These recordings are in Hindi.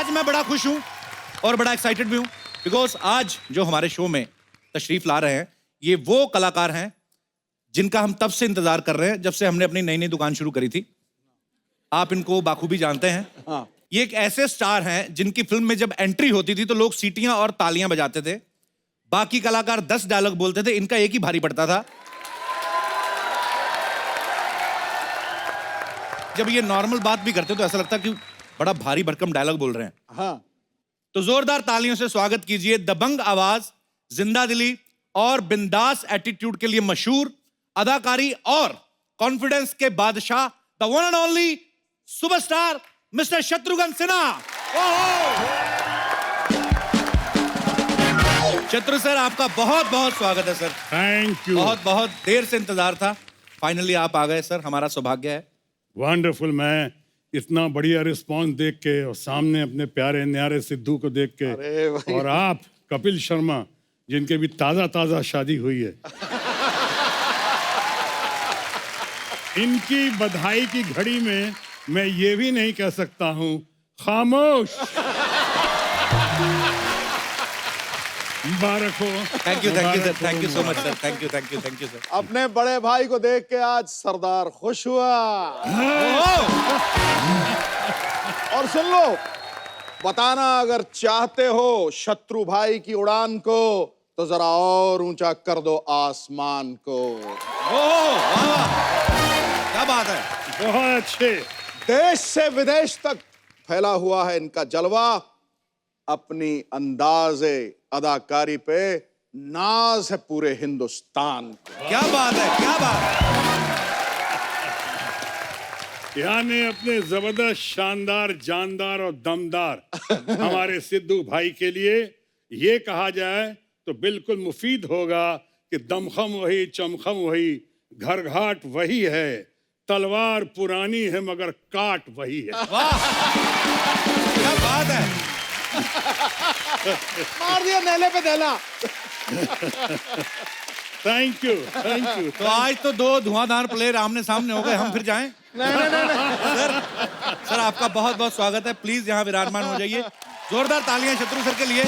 आज मैं बड़ा खुश हूं और बड़ा एक्साइटेड भी हूं बिकॉज आज जो हमारे शो में तशरीफ ला रहे हैं ये वो कलाकार हैं जिनका हम तब से इंतजार कर रहे हैं जब से हमने अपनी नई नई दुकान शुरू करी थी। आप इनको बाखूबी जानते हैं। हाँ। ये एक ऐसे स्टार हैं जिनकी फिल्म में जब एंट्री होती थी तो लोग सीटियां और तालियां बजाते थे। बाकी कलाकार 10 डायलॉग बोलते थे, इनका एक ही भारी पड़ता था। जब ये नॉर्मल बात भी करते तो ऐसा लगता कि बड़ा भारी भरकम डायलॉग बोल रहे हैं। हाँ। तो जोरदार तालियों से स्वागत कीजिए दबंग आवाज, जिंदा दिली और बिंदास एटीट्यूड के लिए मशहूर अदाकारी और कॉन्फिडेंस के बादशाह the one and only superstar mister Shatrughan Sinha. Shatru sir, आपका बहुत बहुत स्वागत है सर। Thank you. बहुत बहुत देर से इंतजार था, फाइनली आप आ गए सर, हमारा सौभाग्य है। वंडरफुल। मैं इतना बढ़िया रिस्पांस देख के और सामने अपने प्यारे न्यारे सिद्धू को देख के और आप कपिल शर्मा जिनके भी ताजा ताजा शादी हुई है इनकी बधाई की घड़ी में मैं ये भी नहीं कह सकता हूँ खामोश। मुबारक हो। Thank you sir, thank you so much sir, thank you sir. अपने बड़े भाई को देख के आज सरदार खुश हुआ। और सुन लो, बताना अगर चाहते हो शत्रु भाई की उड़ान को तो जरा और ऊंचा कर दो आसमान को। क्या बात है। बहुत अच्छे। देश से विदेश तक फैला हुआ है इनका जलवा। अपनी अंदाज़े अदाकारी पे नाज है पूरे हिंदुस्तान को। क्या बात है, क्या बात है। यानी अपने जबरदस्त शानदार जानदार और दमदार हमारे सिद्धू भाई के लिए ये कहा जाए तो बिल्कुल मुफीद होगा कि दमखम वही चमखम वही, घर घाट वही है, तलवार पुरानी है मगर काट वही है। वाह, क्या बात है। मार दिया नेले पे देला। Thank you, thank you. तो आज तो दो धुआंधार प्लेयर आमने सामने हो गए, हम फिर जाएं? नहीं। सर आपका बहुत बहुत स्वागत है, प्लीज यहाँ विराजमान हो जाइए। जोरदार तालियां शत्रु सर के लिए।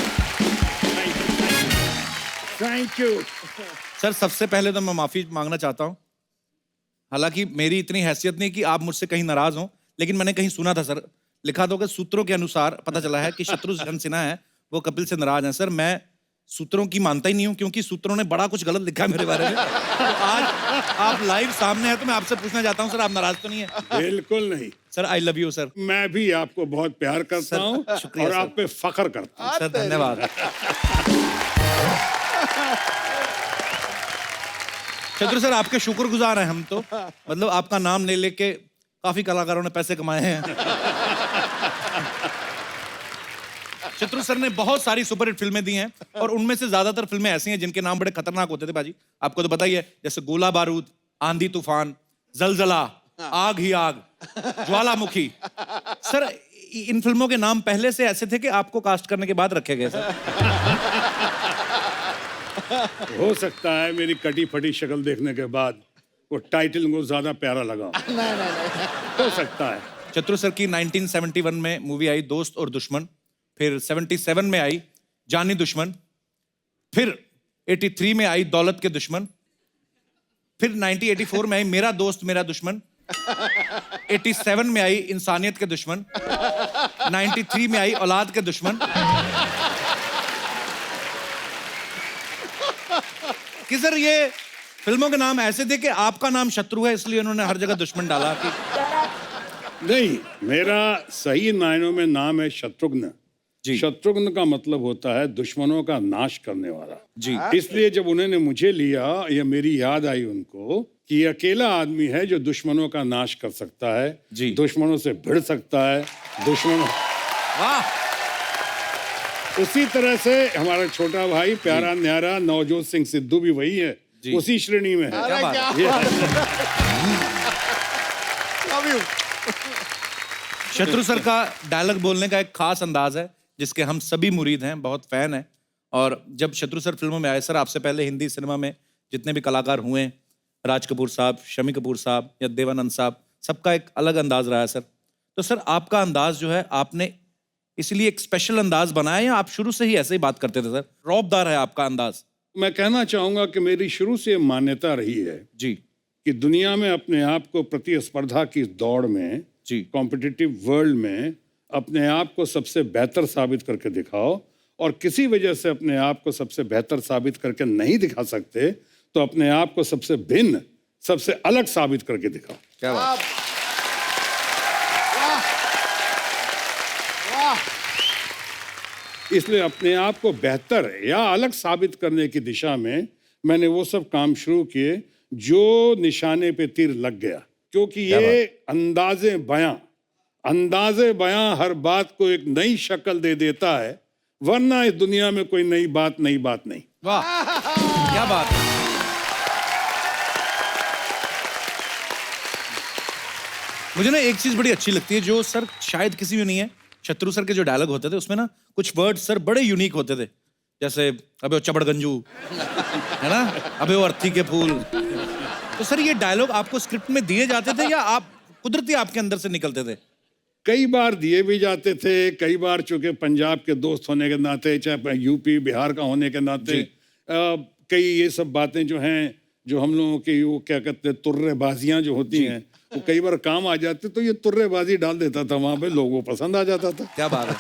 Thank you. सर सबसे पहले तो मैं माफी मांगना चाहता हूँ, हालांकि मेरी इतनी हैसियत नहीं कि आप मुझसे कहीं नाराज हों, लेकिन मैंने कहीं सुना था सर, लिखा था कि सूत्रों के अनुसार पता चला है कि शत्रुघ्न सिन्हा है वो कपिल से नाराज हैं। सर मैं सूत्रों की मानता ही नहीं हूँ क्योंकि सूत्रों ने बड़ा कुछ गलत लिखा है मेरे बारे में। तो आज आप लाइव सामने हैं तो मैं आपसे पूछना चाहता हूँ सर, आप नाराज तो नहीं है? बिल्कुल नहीं sir, I love you sir. मैं भी आपको बहुत प्यार करता हूँ शुक्रिया और सर। आप पे फख्र करता हूँ। सर धन्यवाद। शत्रु सर आपके शुक्रगुजार हैं हम तो, मतलब आपका नाम ले लेके काफी कलाकारों ने पैसे कमाए हैं। शत्रु सर ने बहुत सारी सुपरहिट फिल्में दी हैं और उनमें से ज्यादातर फिल्में ऐसी हैं जिनके नाम बड़े खतरनाक होते थे बाजी, आपको तो पता ही है, जैसे गोला बारूद, आंधी तूफान, जलजला, आग ही आग, ज्वालामुखी। सर इन फिल्मों के नाम पहले से ऐसे थे कि आपको कास्ट करने के बाद रखे गए सर? हो सकता है मेरी कटी फटी शक्ल देखने के बाद वो टाइटल को ज्यादा प्यारा लगा। नहीं। हो सकता है। शत्रु सर की 1971 में मूवी आई दोस्त और दुश्मन, फिर 77 में आई जानी दुश्मन, फिर 83 में आई दौलत के दुश्मन, फिर 1984 में आई मेरा दोस्त मेरा दुश्मन, 87 में आई इंसानियत के दुश्मन, 93 में आई औलाद के दुश्मन। कि सर ये फिल्मों के नाम ऐसे थे कि आपका नाम शत्रु है इसलिए उन्होंने हर जगह दुश्मन डाला कि... नहीं, मेरा सही मायनों में नाम है शत्रुघ्न। शत्रुघ्न का मतलब होता है दुश्मनों का नाश करने वाला जी। इसलिए जब उन्होंने मुझे लिया या मेरी याद आई उनको कि ये अकेला आदमी है जो दुश्मनों का नाश कर सकता है जी। दुश्मनों से भिड़ सकता है दुश्मनों। वाह। उसी तरह से हमारा छोटा भाई प्यारा न्यारा नवजोत सिंह सिद्धू भी वही है, उसी श्रेणी में है। क्या बात है। शत्रु सर का डायलॉग बोलने का एक खास अंदाज है जिसके हम सभी मुरीद हैं, बहुत फैन हैं। और जब शत्रु सर फिल्मों में आए सर, आपसे पहले हिंदी सिनेमा में जितने भी कलाकार हुए, राज कपूर साहब, शमी कपूर साहब या देवानंद साहब, सबका एक अलग अंदाज रहा है सर। तो सर आपका अंदाज जो है, आपने इसलिए एक स्पेशल अंदाज बनाया, या आप शुरू से ही ऐसे ही बात करते थे सर? रौबदार है आपका अंदाज। मैं कहना चाहूंगा कि मेरी शुरू से मान्यता रही है जी कि दुनिया में अपने आप को प्रतिस्पर्धा की दौड़ में, जी कॉम्पिटिटिव वर्ल्ड में अपने आप को सबसे बेहतर साबित करके दिखाओ, और किसी वजह से अपने आप को सबसे बेहतर साबित करके नहीं दिखा सकते तो अपने आप को सबसे भिन्न, सबसे अलग साबित करके दिखाओ। क्या बात। इसलिए अपने आप को बेहतर या अलग साबित करने की दिशा में मैंने वो सब काम शुरू किए जो निशाने पे तीर लग गया, क्योंकि ये अंदाजे बयां हर बात को एक नई शक्ल दे देता है, वरना इस दुनिया में कोई नई बात नहीं। वाह, क्या बात है। मुझे ना एक चीज बड़ी अच्छी लगती है जो सर शायद किसी में नहीं है। शत्रु सर के जो डायलॉग होते थे उसमें ना कुछ वर्ड सर बड़े यूनिक होते थे, जैसे अबे वो चबड़गंजू है ना, अबे वो अर्थी के फूल। तो सर ये डायलॉग आपको स्क्रिप्ट में दिए जाते थे या आप कुदरती आपके अंदर से निकलते थे? कई बार दिए भी जाते थे, कई बार चूंकि पंजाब के दोस्त होने के नाते, चाहे यूपी बिहार का होने के नाते, कई ये सब बातें जो हैं, जो हम लोगों की वो क्या कहते हैं तुर्रेबाजियां जो होती हैं, वो कई बार काम आ जाते, तो ये तुर्रेबाजी डाल देता था वहां पे, लोगों को पसंद आ जाता था। क्या बात है।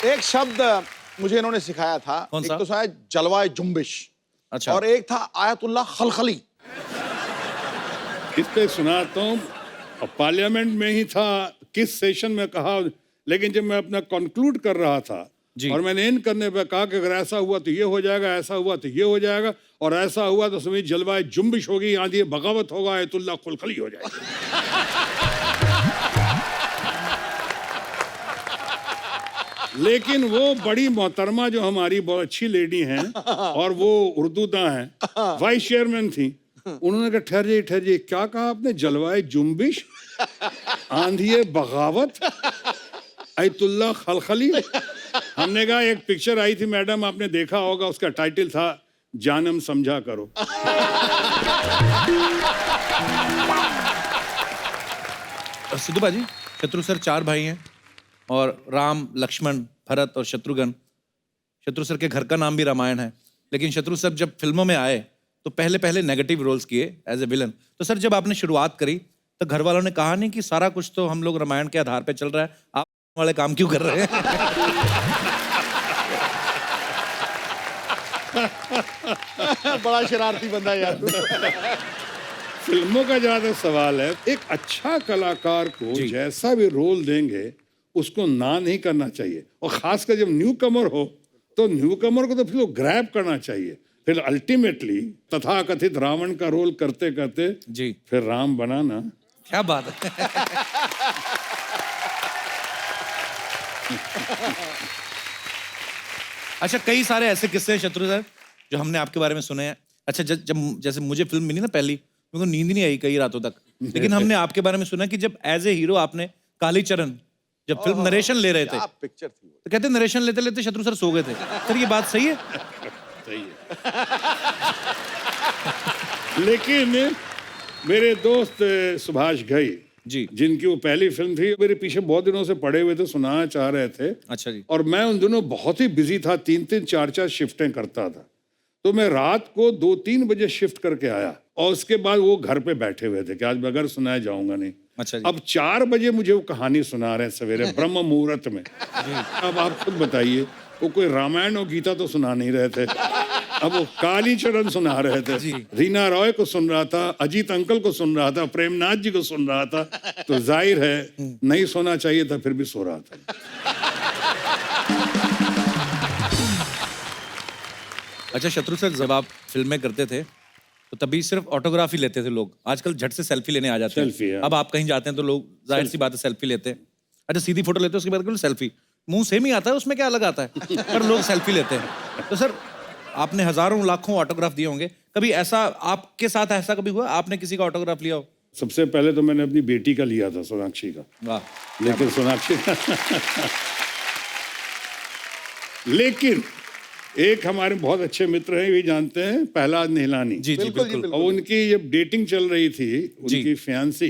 एक शब्द मुझे इन्होंने सिखाया था। कौन सा? एक तो शायद जलवाए जुम्बिश, अच्छा, और एक था आयतुल्लाह खलखली। इस पे सुनाता हूँ, और पार्लियामेंट में ही था, किस सेशन में कहा, लेकिन जब मैं अपना कंक्लूड कर रहा था जी। और मैंने इन करने पे कहा कि अगर ऐसा हुआ तो ये हो जाएगा, ऐसा हुआ तो ये हो जाएगा, और ऐसा हुआ तो समझ जलवाए जुम्बिश होगी, आंधी बगावत होगा, आयतुल्लाह खुलखली हो जाएगी। लेकिन वो बड़ी मोहतरमा जो हमारी बहुत अच्छी लेडी हैं और वो उर्दूदा हैं, वाइस चेयरमैन थी, उन्होंने कहा ठहरिए, क्या कहा आपने? जलवाए जुम्बिश, आंधी बगावत, आयतुल्लाह खलखली। हमने कहा एक पिक्चर आई थी मैडम, आपने देखा होगा, उसका टाइटल था जानम समझा करो। सिद्धू बाजी, शत्रु सर 4 भाई हैं और राम, लक्ष्मण, भरत और शत्रुघ्न। शत्रु सर के घर का नाम भी रामायण है, लेकिन शत्रु सर जब फिल्मों में आए तो पहले नेगेटिव रोल्स किए एज ए विलन। तो सर जब आपने शुरुआत करी तो घर वालों ने कहा नहीं कि सारा कुछ तो हम लोग रामायण के आधार पे चल रहा है, आप वाले काम क्यों कर रहे हैं? बड़ा शरारती बंदा है यार। फिल्मों का जहाँ तक सवाल है, एक अच्छा कलाकार को जैसा भी रोल देंगे उसको ना नहीं करना चाहिए, और खासकर जब न्यू कमर हो तो न्यू कमर को तो फिर ग्रैब करना चाहिए। फिर अल्टीमेटली तथाकथित रावण का रोल करते करते जी फिर राम बना ना। क्या बात है। अच्छा, कई सारे ऐसे किस्से हैं शत्रु सर जो हमने आपके बारे में सुने हैं। अच्छा, जब जैसे मुझे फिल्म मिली ना पहली, मेरे को नींद नहीं आई कई रातों तक, लेकिन हमने आपके बारे में सुना कि जब एज ए हीरो आपने कालीचरण जब फिल्म नरेशन ले रहे थे, पिक्चर थी वो। तो कहते नरेशन लेते लेते शत्रु सर सो गए थे। सर ये बात सही है? सही है। लेकिन मेरे दोस्त सुभाष घई जी, जिनकी वो पहली फिल्म थी, मेरे पीछे बहुत दिनों से पड़े हुए थे, सुनाना चाह रहे थे। अच्छा जी। और मैं उन दिनों बहुत ही बिजी था, 3-3 4-4 शिफ्टें करता था, तो मैं रात को 2-3 बजे शिफ्ट करके आया, और उसके बाद वो घर पे बैठे हुए थे कि आज बगैर सुनाए जाऊंगा नहीं। अच्छा जी। अब 4 बजे मुझे वो कहानी सुना रहे हैं सवेरे ब्रह्म मुहूर्त में। अब आप खुद बताइए, वो कोई रामायण और गीता तो सुना नहीं रहे थे, अब वो कालीचरण सुना रहे थे। रीना रॉय को सुन रहा था, अजीत अंकल को सुन रहा था, प्रेमनाथ जी को सुन रहा था, तो जाहिर है नहीं सोना चाहिए था, फिर भी सो रहा था। अच्छा शत्रु सर, जब आप फिल्में करते थे तो तभी सिर्फ ऑटोग्राफ ही लेते थे लोग, आजकल झट से सेल्फी लेने आ जाते सेल्फी, हैं। हाँ। अब आप कहीं जाते हैं तो लोग जाहिर सी बात है सेल्फी लेते हैं। अच्छा, सीधी फोटो लेते हैं उसके बाद सेल्फी, मुंह सेम ही आता है, उसमें क्या अलग आता है, पर लोग सेल्फी लेते हैं। तो सर आपने हजारों लाखों ऑटोग्राफ दिए होंगे, कभी ऐसा आपके साथ ऐसा कभी हुआ आपने किसी का ऑटोग्राफ लिया हो? सबसे पहले तो मैंने अपनी बेटी का लिया था, सोनाक्षी का। वाह। लेकिन सोनाक्षी लेकिन एक हमारे बहुत अच्छे मित्र हैं, भी जानते हैं, प्रहलाद निहलानी। जी जी बिल्कुल। और उनकी जब डेटिंग चल रही थी, उनकी फियांसी,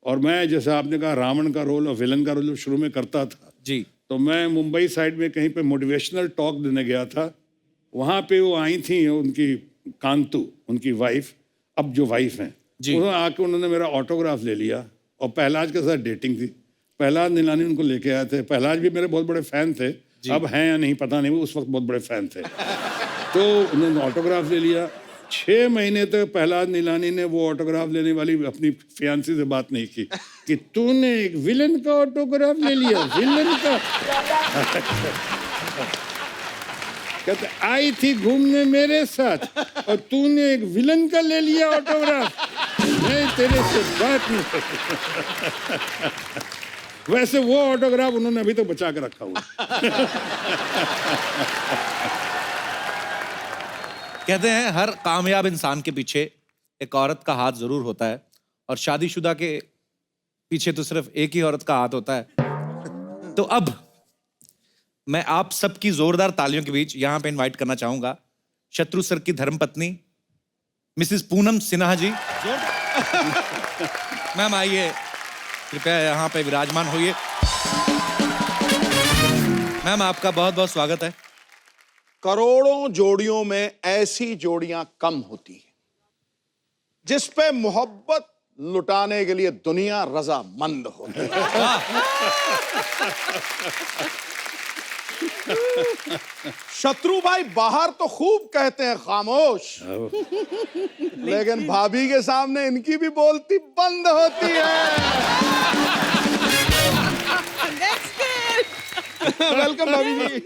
और मैं, जैसे आपने कहा, रावण का रोल और विलन का रोल जो शुरू में करता था, जी तो मैं मुंबई साइड में कहीं पे मोटिवेशनल टॉक देने गया था। वहाँ पे वो आई थी, उनकी कांतु, उनकी वाइफ, अब जो वाइफ हैं, जी। उन्होंने आके उन्होंने मेरा ऑटोग्राफ ले लिया और पहलाज के साथ डेटिंग थी। पहलाज निलानी उनको लेके आए थे। पहलाज भी मेरे बहुत बड़े फैन थे, अब हैं या नहीं पता नहीं, वो उस वक्त बहुत बड़े फैन थे। तो उन्होंने ऑटोग्राफ ले लिया। 6 महीने तक पहलाज निलानी ने वो ऑटोग्राफ लेने वाली अपनी फियांसी से बात नहीं की कि तूने एक विलन का ऑटोग्राफ ले लिया, विलन का। कहते आई थी घूमने मेरे साथ और तूने एक विलन का ले लिया ऑटोग्राफ, नहीं तेरे से बात नहीं। वैसे वो ऑटोग्राफ उन्होंने अभी तक बचा के रखा हुआ। कहते हैं हर कामयाब इंसान के पीछे एक औरत का हाथ जरूर होता है, और शादीशुदा के पीछे तो सिर्फ एक ही औरत का हाथ होता है। तो अब मैं आप सबकी जोरदार तालियों के बीच यहां पे इनवाइट करना चाहूंगा शत्रु सर की धर्मपत्नी मिसेस पूनम सिन्हा जी। मैम आइए, कृपया यहाँ पे विराजमान होइए। मैम आपका बहुत बहुत स्वागत है। करोड़ों जोड़ियों में ऐसी जोड़ियां कम होती हैं जिस पे मोहब्बत लुटाने के लिए दुनिया रजामंद होती है। शत्रु भाई बाहर तो खूब कहते हैं खामोश, लेकिन भाभी के सामने इनकी भी बोलती बंद होती है। वेलकम भाभी जी।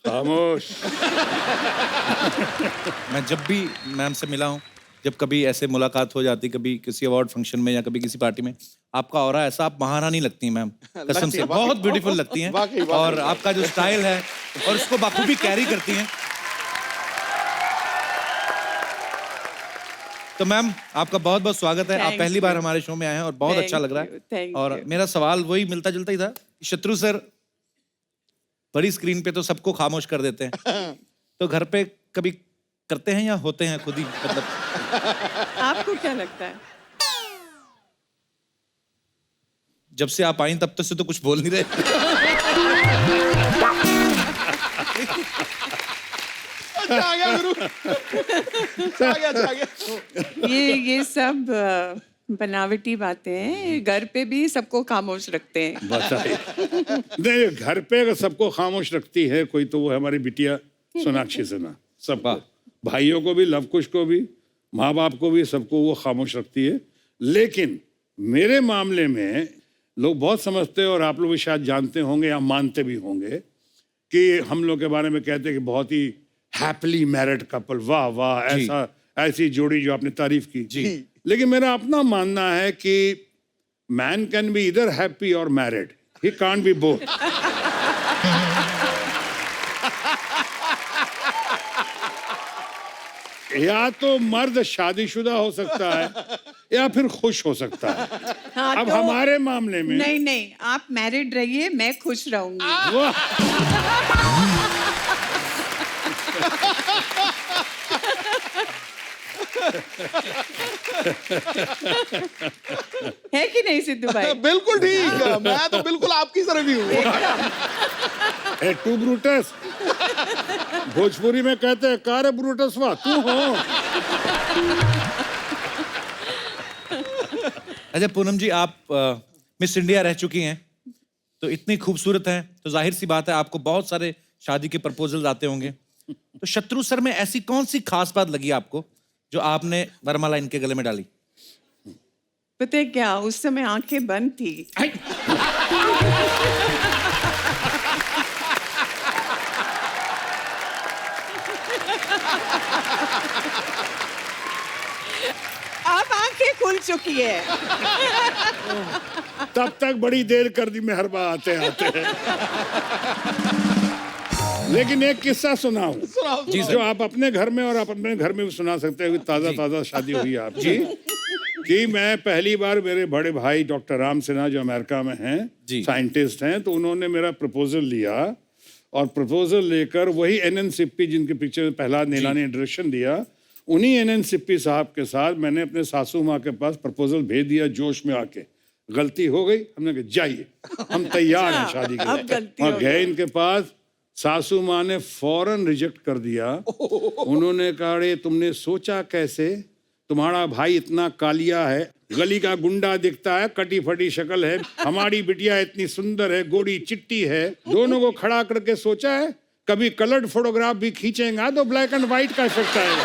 खामोश। मैं जब भी मैम से मिला हूँ, जब कभी ऐसे मुलाकात हो जाती, कभी किसी अवार्ड फंक्शन में या कभी किसी पार्टी में, आपका ऑरा ऐसा, आप महारानी लगती हैं मैम, कसम से बहुत ब्यूटीफुल लगती हैं। और आपका जो स्टाइल है और उसको बाखूबी कैरी करती हैं। तो मैम आपका बहुत बहुत स्वागत है। आप Thank पहली you. बार हमारे शो में आए हैं और बहुत Thank अच्छा लग रहा you, है। thank और you. मेरा सवाल वही मिलता जुलता ही था। शत्रु सर बड़ी स्क्रीन पे तो सबको खामोश कर देते हैं, तो घर पे कभी करते हैं या होते हैं खुद ही, मतलब आपको क्या लगता है? जब से आप आई तब तक से तो कुछ बोल नहीं रहे। अच्छा आ गया गुरु। अच्छा आ गया। ये सब बनावटी बातें हैं। घर पे भी सबको खामोश रखते हैं। बताइए। नहीं, घर पे अगर सबको खामोश रखती है कोई, तो वो है हमारी बिटिया सोनाक्षी सिन्हा। सबको, भाइयों को भी, लवकुश को भी, माँ बाप को भी, सबको वो खामोश रखती है। लेकिन मेरे मामले में लोग बहुत समझते हैं, और आप लोग भी शायद जानते होंगे या मानते भी होंगे, कि हम लोग के बारे में कहते हैं कि बहुत ही हैप्पीली मैरिड कपल, वाह वाह, ऐसा ऐसी जोड़ी जो आपने तारीफ की जी। लेकिन मेरा अपना मानना है कि मैन कैन बी इधर हैप्पी और married, he can't be both. या तो मर्द शादीशुदा हो सकता है या फिर खुश हो सकता है। हाँ, अब तो- हमारे मामले में नहीं नहीं, आप मैरिड रहिए, मैं खुश रहूंगी। वाह, है कि नहीं सिद्धू भाई? बिल्कुल ठीक है, मैं तो बिल्कुल आपकी तरह भी हूँ। ए टू ब्रूटस, भोजपुरी में कहते हैं कार ब्रूटस, वाह तू हो। अच्छा पूनम जी, आप मिस इंडिया रह चुकी हैं, तो इतनी खूबसूरत हैं, तो जाहिर सी बात है आपको बहुत सारे शादी के प्रपोजल्स आते होंगे। तो शत्रु सर में ऐसी कौन सी खास बात लगी आपको जो आपने वरमाला इनके गले में डाली? पता है क्या, उस समय आंखें बंद थी। अब आंखें खुल चुकी है। तब तक बड़ी देर कर दी मेहरबा आते आते। लेकिन एक किस्सा सुनाऊं जी सर। जो आप अपने घर में और आप अपने घर में भी सुना सकते हो कि ताजा ताजा शादी हुई है आपकी। कि मैं पहली बार, मेरे बड़े भाई डॉक्टर राम सिन्हा जो अमेरिका में हैं, जी। साइंटिस्ट हैं, तो उन्होंने मेरा प्रपोजल लिया, और प्रपोजल लेकर वही एन सिप्पी जिनके पिक्चर में प्रहलाद नीलानी ने डायरेक्शन दिया, उन्हीं एन सिप्पी साहब के साथ मैंने अपने सासू माँ के पास प्रपोजल भेज दिया जोश में आके। गलती हो गई, हमने कहा जाइए, हम तैयार हैं शादी के अब लिए। गलती और हो गए इनके पास, सासू माँ ने फौरन रिजेक्ट कर दिया। उन्होंने कहा, अरे तुमने सोचा कैसे, तुम्हारा भाई इतना कालिया है, गली का गुंडा दिखता है, कटी फटी शक्ल है, हमारी बिटिया इतनी सुंदर है, गोरी चिट्टी है, दोनों को खड़ा करके सोचा है कभी कलर्ड फोटोग्राफ भी खींचेगा तो ब्लैक एंड व्हाइट का इफेक्ट आएगा।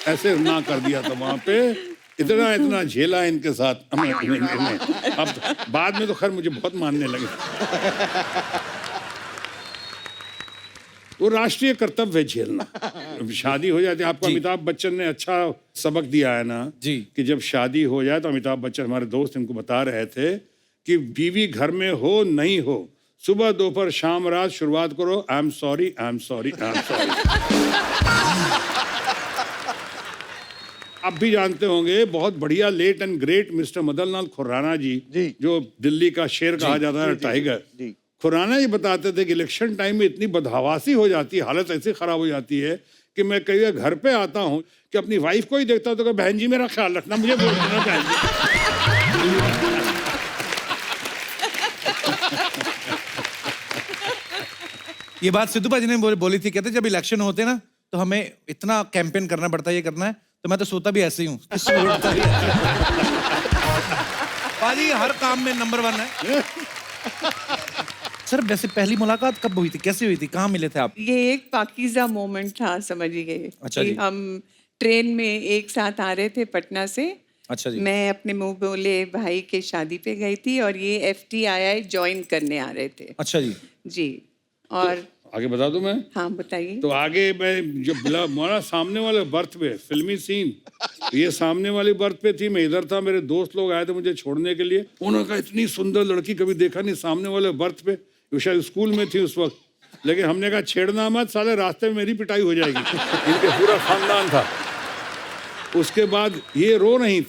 ऐसे ना कर दिया था वहां पे, इतना इतना झेला इनके साथ अब बाद में तो खैर मुझे बहुत मानने लगे। वो राष्ट्रीय कर्तव्य है झेलना। जब शादी हो जाती है, आपको अमिताभ बच्चन ने अच्छा सबक दिया है ना जी। कि जब शादी हो जाए तो अमिताभ बच्चन हमारे दोस्त इनको बता रहे थे कि बीवी घर में हो नहीं हो, सुबह दोपहर शाम रात शुरुआत करो, I am sorry, I am sorry, I am sorry. आप भी जानते होंगे बहुत बढ़िया late and great mister Madan Lal Khurana ji, जो दिल्ली का शेर कहा जाता है, टाइगर। खुराना जी बताते थे कि इलेक्शन टाइम में इतनी बदहवासी हो जाती है, हालत ऐसी खराब हो जाती है कि मैं कई बार घर पे आता हूँ कि अपनी वाइफ को ही देखता हूँ तो कहता, बहन जी मेरा ख्याल रखना, मुझे वोट देना चाहिए। ये बात सिद्धू भाजी ने बोली थी, कहते जब इलेक्शन होते हैं ना तो हमें इतना कैंपेन करना पड़ता है, ये करना है, तो मैं तो सोता भी ऐसे ही हूँ। भाजी हर काम में नंबर 1 है। सर वैसे पहली मुलाकात कब हुई थी, कैसे हुई थी, कहाँ मिले थे आप? ये एक पाकीज़ा मोमेंट था, समझिए। अच्छा कि जी। हम ट्रेन में एक साथ आ रहे थे पटना से। अच्छा जी। मैं अपने मुंह बोले भाई के शादी पे गई थी और ये FTII ज्वाइन करने आ रहे थे। अच्छा जी। जी। और आगे बता दूं मैं? हाँ बताइए। तो आगे मैं जब हमारा सामने वाले बर्थ पे फिल्मी सीन, ये सामने वाली बर्थ पे थी, मैं इधर था, मेरे दोस्त लोग आए थे मुझे छोड़ने के लिए। उन्होंने कहा इतनी सुंदर लड़की कभी देखा नहीं सामने वाले बर्थ पे, वो शायद स्कूल में थी उस वक्त। लेकिन हमने कहा छेड़ना मत, साले रास्ते में मेरी पिटाई हो जाएगी। इनके पूरा खानदान था। उसके बाद ये रो रही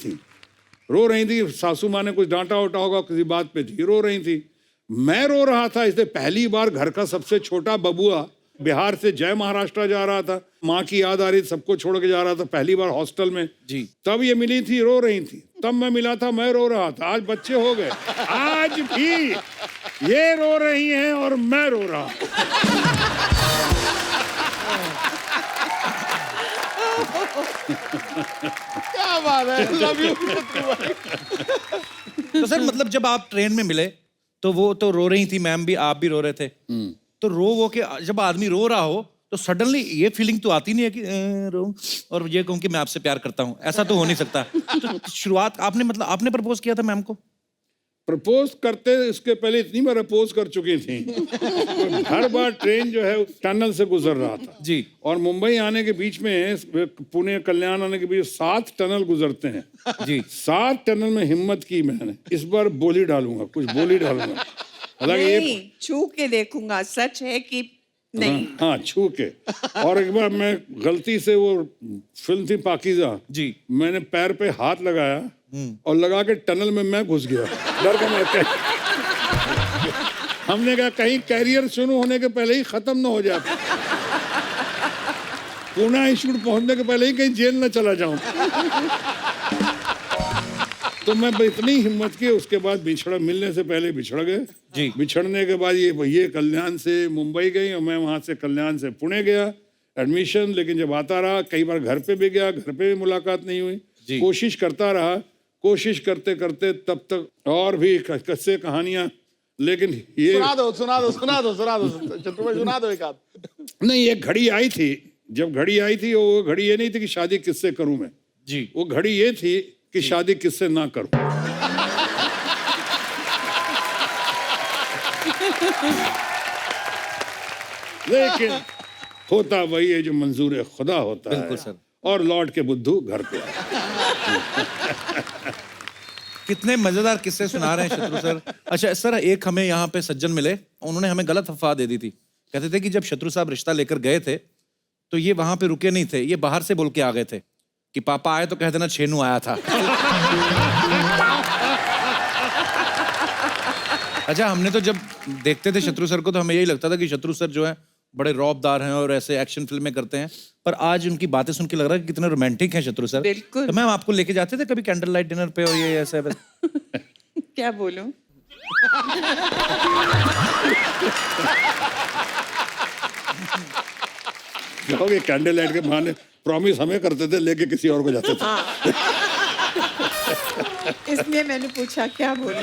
थी, सासू माँ ने कुछ डांटा वाटा होगा किसी बात पे थी, रो रही थी, मैं रो रहा था। इसलिए पहली बार घर का सबसे छोटा बबुआ बिहार से जय महाराष्ट्र जा रहा था, माँ की याद आ रही थी, सबको छोड़ के जा रहा था, पहली बार हॉस्टल में जी। तब ये मिली थी, रो रही थी, तब मैं मिला था, मैं रो रहा था। आज बच्चे हो गए, आज भी ये रो रही हैं और मैं रो रहा हूं। क्या बात है, लव यू। तो सर मतलब जब आप ट्रेन में मिले तो वो तो रो रही थी, मैम भी, आप भी रो रहे थे, तो रो वो के जब आदमी रो रहा हो तो सडनली ये फीलिंग तो आती नहीं है कि रो और ये कहूँ कि मैं आपसे प्यार करता हूँ, ऐसा तो हो नहीं सकता। तो शुरुआत आपने मतलब आपने प्रपोज किया था मैम को? प्रपोज करते इसके पहले इतनी बार अपोज कर चुकी थी। तो हर बार ट्रेन जो है टनल से गुजर रहा था जी। और मुंबई आने के बीच में, पुणे कल्याण आने के बीच 7 टनल गुजरते हैं जी। 7 टनल में हिम्मत की मैंने, इस बार बोली डालूंगा, कुछ बोली डालूंगा। हालांकि ये नहीं, छू के देखूंगा सच है कि नहीं। हाँ छू के। और एक बार मैं गलती से, वो फिल्म थी पाकीज़ा जी। मैंने पैर पे हाथ लगाया और लगा के टनल में मैं घुस गया, डर के मैं हमने कहा कहीं कैरियर शुरू होने के पहले ही खत्म ना हो जाए, पुणे इंस्टीट्यूट पहुंचने के पहले ही कहीं जेल न चला जाऊं। तो मैं इतनी हिम्मत की, उसके बाद बिछड़ा, मिलने से पहले बिछड़ गए जी। बिछड़ने के बाद ये कल्याण से मुंबई गई और मैं वहां से कल्याण से पुणे गया एडमिशन। लेकिन जब आता रहा, कई बार घर पे भी गया, घर पे भी मुलाकात नहीं हुई, कोशिश करता रहा, कोशिश करते करते तब तक और भी किस्से कहानियां, लेकिन ये सुना दो चतुर भाई, सुना दो एक आध। नहीं, एक घड़ी आई थी, जब घड़ी आई थी वो घड़ी ये नहीं थी कि शादी किससे करूं मैं जी। वो घड़ी ये थी कि शादी किससे ना करूं। लेकिन होता वही है जो मंजूर खुदा होता है। बिल्कुल सर। और लौट के बुद्धू घर पे आया। कितने मजेदार किस्से सुना रहे हैं शत्रु सर। अच्छा सर, एक हमें यहाँ पे सज्जन मिले, उन्होंने हमें गलत अफवाह दे दी थी। कहते थे कि जब शत्रु साहब रिश्ता लेकर गए थे तो ये वहां पे रुके नहीं थे, ये बाहर से बोल के आ गए थे कि पापा आए तो कह देना छेनू आया था। अच्छा, हमने तो जब देखते थे शत्रु सर को तो हमें यही लगता था कि शत्रु सर जो है बड़े रौबदार हैं और ऐसे एक्शन फिल्में करते हैं, पर आज उनकी बातें सुन के लग रहा है कि कितने रोमांटिक हैं शत्रु सर। बिल्कुल। तो मैम आपको लेके जाते थे कभी कैंडल लाइट डिनर पे और ये ऐसे क्या बोलूं? कहोगे कैंडल लाइट के बहाने प्रॉमिस हमें करते थे, लेके किसी और को जाते थे। इसलिए मैंने पूछा क्या बोलूं।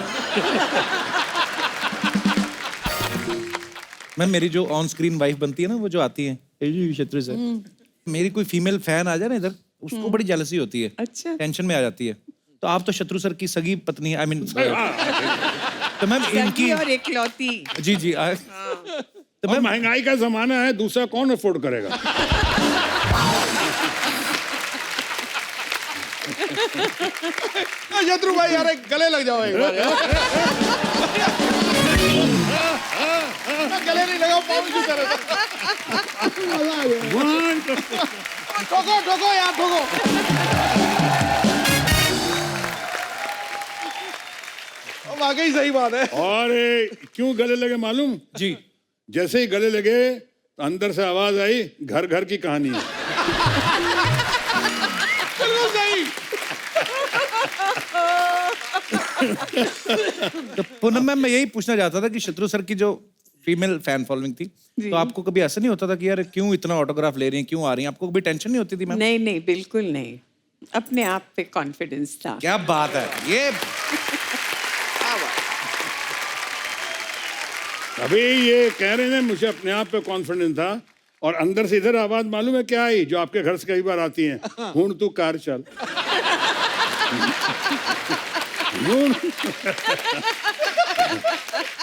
मैम मेरी जो ऑन स्क्रीन वाइफ बनती है ना, वो जो आती है शत्रु सर, मेरी कोई फीमेल फैन आ जाए ना इधर, उसको बड़ी जेलसी होती है, अच्छा। टेंशन में आ जाती है। तो आप तो शत्रु सर की सगी पत्नी है, आई मीन तो मैम इनकी सगी और इकलौती। जी जी तो मैं महंगाई का जमाना है, दूसरा कौन अफोर्ड करेगा? शत्रु भाई यार एक गले लग जाओ एक बार यार। गले नहीं लगाओ, पाँव की तरह। ठोको ठोको यार ठोको। वाकई सही बात है। और क्यों गले लगे मालूम? जी जैसे ही गले लगे तो अंदर से आवाज आई, घर घर की कहानी है। बिल्कुल सही। तो पूनम मैम मैं यही पूछना चाहता था कि शत्रु सर की जो फीमेल फैन फॉलोइंग थी, तो आपको कभी ऐसा नहीं होता था कि यार क्यों इतना ऑटोग्राफ ले रही हैं, क्यों आ रही हैं? आपको कभी टेंशन नहीं होती थी मैम? नहीं नहीं, बिल्कुल नहीं। अपने आप पे कॉन्फिडेंस था। क्या बात है ये। अभी ये कह रहे हैं मुझे अपने आप पे कॉन्फिडेंस था, और अंदर से इधर आवाज मालूम है क्या आई, जो आपके घर से कई बार आती है, हूं तू कार चल।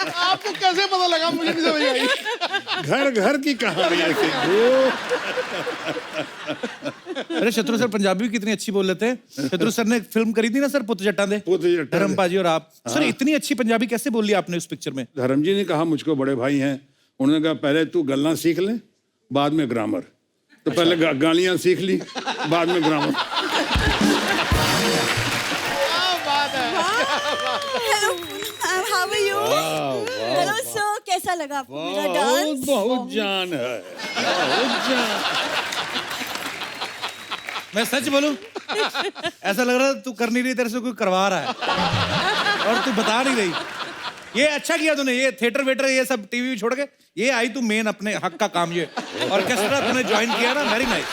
आपको कैसे पता लगा, मुझे नहीं समझ आई। घर घर की कहानी है। अरे शत्रु सर पंजाबी भी कितनी अच्छी बोल लेते हैं। शत्रु सर ने एक फिल्म करी थी ना सर, पुत जट्टां दे, पुत जट्टां दे। धर्म पाजी और आप सर इतनी अच्छी पंजाबी कैसे बोली आपने उस पिक्चर में? धर्म जी ने कहा, मुझको बड़े भाई हैं, उन्होंने कहा पहले तू गल्ला सीख ले, बाद में ग्रामर। तो पहले गालियां सीख ली, बाद में grammar. Hello ma'am, how are you? Hello sir, कैसा लगा आपको मेरा डांस? बहुत जान है, बहुत जान। मैं सच बोलूं, ऐसा लग रहा है तू कर नहीं रही, तेरे से कोई करवा रहा है और तू बता नहीं रही। ये अच्छा किया तूने, ये थिएटर वेटर ये सब टीवी छोड़ के ये आई तू मेन अपने हक का काम, ये ऑर्केस्ट्रा तूने ज्वाइन किया ना, very nice.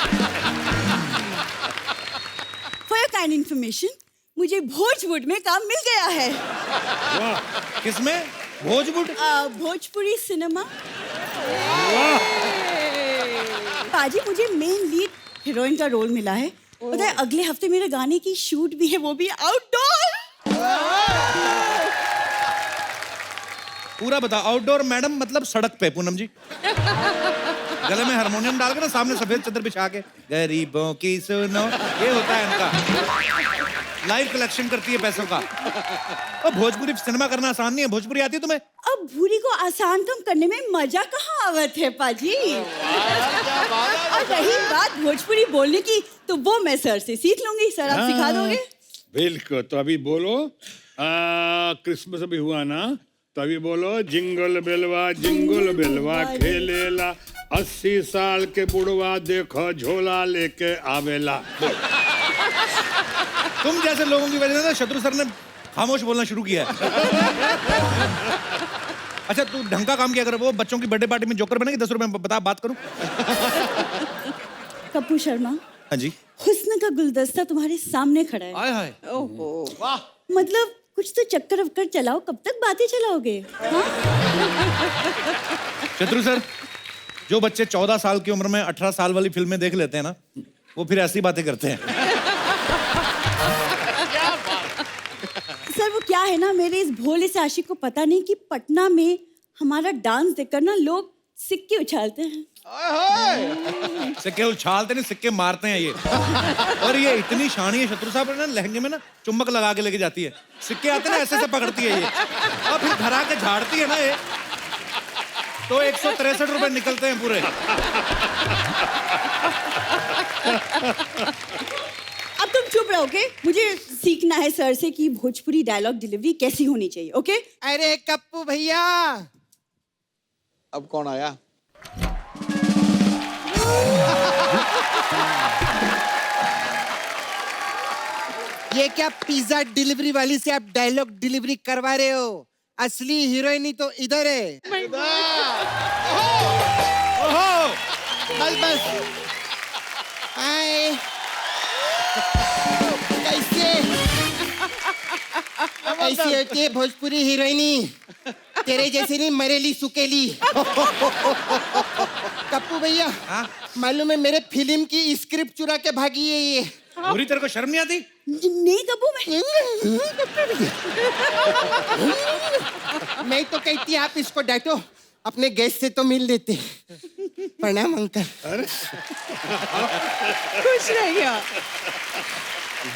For your kind information, मुझे भोजपुर में काम मिल गया है। किसमें? भोजपुर? भोजपुरी सिनेमा। पाजी, मुझे मेन लीड हीरोइन का रोल मिला है। पता है अगले हफ्ते मेरे गाने की शूट भी है, वो भी आउटडोर। पूरा बता। आउटडोर मैडम मतलब सड़क पे पूनम जी, गले में हारमोनियम डाल के ना, सामने सफेद चादर बिछा के, गरीबों की सुनो, ये होता है इनका। लाइव कलेक्शन करती है पैसों का। और भोजपुरी सिनेमा करना आसान नहीं है। भोजपुरी आती है तुम्हें? अब भूरी को आसान कम करने में मजा कहाँ आवत है पाजी। और रही बात भोजपुरी बोलने की, तो वो मैं सर से सीख लूंगी। सर आप सिखा दोगे? बिल्कुल। तो अभी बोलो, क्रिसमस अभी हुआ ना, तो अभी बोलो, जिंगल बेलवा खेलेला, 80 साल के बुढ़वा देखो झोला लेके आवेला। तुम जैसे लोगों की वजह से ना शत्रु सर ने खामोश बोलना शुरू किया है। अच्छा तू ढंग का काम किया कर। वो बच्चों की बर्थडे पार्टी में जोकर बनेगी, 10 रुपए में बता, बात करूं। कपूर शर्मा, हाँ जी। हुस्न का गुलदस्ता तुम्हारे सामने खड़ा है। आय हाय। ओहो, वाह। मतलब कुछ तो चक्कर वक्कर चलाओ, कब तक बातें चलाओगे? हाँ? शत्रु सर, जो बच्चे 14 साल की उम्र में 18 साल वाली फिल्में देख लेते हैं ना, वो फिर ऐसी बातें करते हैं। सर वो क्या है ना, मेरे इस भोले से आशिक को पता नहीं कि पटना में हमारा डांस देखकर ना लोग सिक्के उछालते हैं। सिक्के उछालते नहीं, सिक्के मारते हैं ये। और ये इतनी शानी है शत्रु साहब ना, लहंगे में ना चुम्बक लगा के लेके जाती है। सिक्के आते ना ऐसे ऐसे पकड़ती है ये, और फिर घर आके झाड़ती है ना ये, तो 163 रुपए निकलते हैं पूरे। अब तुम चुप रहोगे? मुझे सीखना है सर से कि भोजपुरी डायलॉग डिलीवरी कैसी होनी चाहिए। ओके? अरे कप्पू भैया, अब कौन आया? ये क्या पिज्जा डिलीवरी वाली से आप डायलॉग डिलीवरी करवा रहे हो? असली हीरोइनी तो इधर है। बस बस। हाय, कैसे ऐसी होती है भोजपुरी हीरोइनी? तेरे जैसे नहीं, मरेली सुकेली। कप्पू भैया, मालूम है मेरे फिल्म की स्क्रिप्ट चुरा के भागी है ये। पूरी तेरे को शर्म नहीं आती? नहीं कपूर मैं तो कहती आप इसको डांटो, अपने गेस्ट से तो मिल लेते। प्रणाम अंकल। खुश रहिए।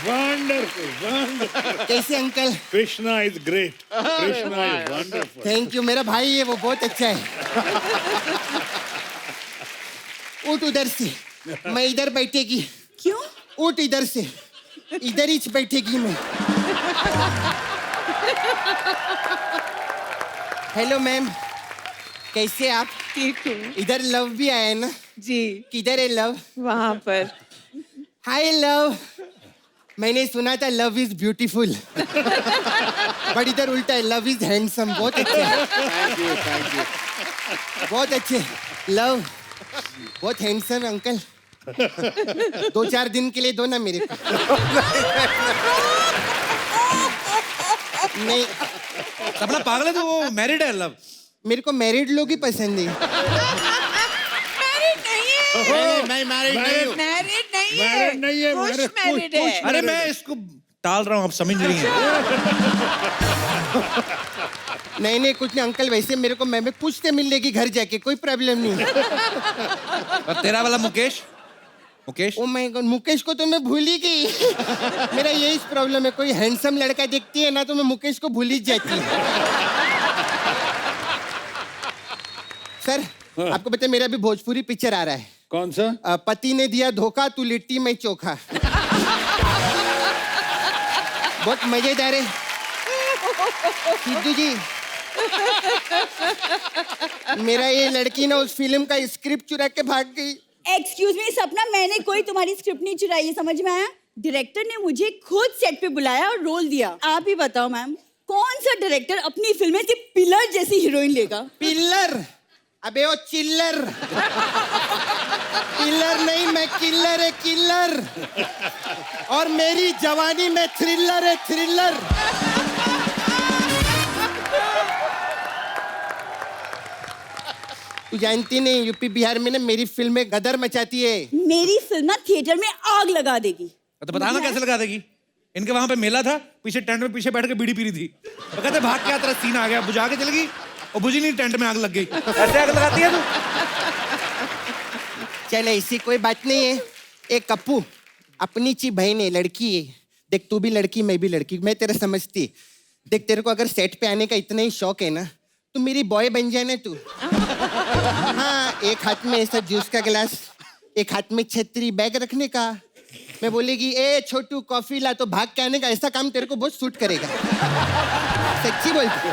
Wonderful wonderful. कैसे uncle? Krishna is great, Krishna is wonderful. Thank you, मेरा भाई है वो बहुत अच्छा है। उठ उधर से, मैं इधर बैठेगी। क्यों? उठ इधर से, इधर ही बैठेगी मैं। हेलो मैम, कैसे आप? ठीक हूँ इधर लव भी आया है ना? जी। किधर है लव? वहाँ पर। हाय लव। मैंने सुना था लव इज ब्यूटीफुल, बट इधर उल्टा है, लव इज हैंडसम। बहुत अच्छे, थैंक यू थैंक यू। बहुत अच्छे। लव बहुत हैंडसम अंकल। 2-4 दिन के लिए दो ना मेरे को। नहीं, सपना पागल है तो वो मैरिड है लव। मेरे को मैरिड लोग ही पसंद है। मैं मैरिड नहीं हूँ। मैरिड नहीं है। मैरिड नहीं है, पुश मैरिड मैरिड है। अरे मैं इसको टाल रहा हूँ, आप समझ रही हैं। नहीं नहीं कुछ नहीं अंकल, वैसे मेरे को मैं पूछते मिल लेगी घर जाके, कोई प्रॉब्लम नहीं। और तेरा वाला Mukesh? Mukesh? Oh my God, Mukesh को तो मैं भूल ही गई। मेरा यही प्रॉब्लम है, कोई हैंडसम लड़का देखती है ना तो मैं मुकेश को भूल ही जाती हूँ। सर आपको पता है मेरा भी भोजपुरी पिक्चर आ रहा है। कौन सा? पति ने दिया धोखा, तू लिट्टी मैं चोखा। बहुत मजेदार है। सिद्धू जी, मेरा ये लड़की ना उस फिल्म का स्क्रिप्ट चुरा के भाग गई। एक्सक्यूज मी सपना, मैंने कोई तुम्हारी स्क्रिप्ट नहीं चुराई है, समझ में आया? डायरेक्टर ने मुझे खुद सेट पे बुलाया और रोल दिया। आप ही बताओ मैम, कौन सा डायरेक्टर अपनी फिल्म में सिर्फ पिलर जैसी हीरोइन लेगा? पिल्लर? अबे वो चिल्लर। पिल्लर नहीं, मैं किल्लर है, किल्लर। और मेरी जवानी में थ्रिलर है, थ्रिलर। तू जानती नहीं, यूपी बिहार में ना मेरी फिल्में गदर मचाती है। मेरी फिल्म ना थिएटर में आग लगा देगी। तो बताना कैसे लगा देगी? इनके वहां पे मेला था, पीछे टेंट में पीछे बैठ के बीड़ी पी रही थी। वो कहते भाग के तेरा सीन आ गया, बुझा के चल गई और बुझी नहीं, टेंट में आग लग गई। ऐसे आग लगाती है तू? चल ऐसी कोई बात नहीं है। एक कप्पू, अपनी ची बहन है, लड़की है। देख तू भी लड़की, मैं भी लड़की, मैं तेरा समझती। देख तेरे को अगर सेट पे आने का इतना ही शौक है ना, तो मेरी बॉय बन जाए ना तू। हाँ, एक हाथ में ऐसा जूस का गिलास, एक हाथ में छतरी, बैग रखने का। मैं बोलेगी ए छोटू कॉफी ला, तो भाग के आने का। ऐसा काम तेरे को बहुत सूट करेगा। सच्ची बोलती।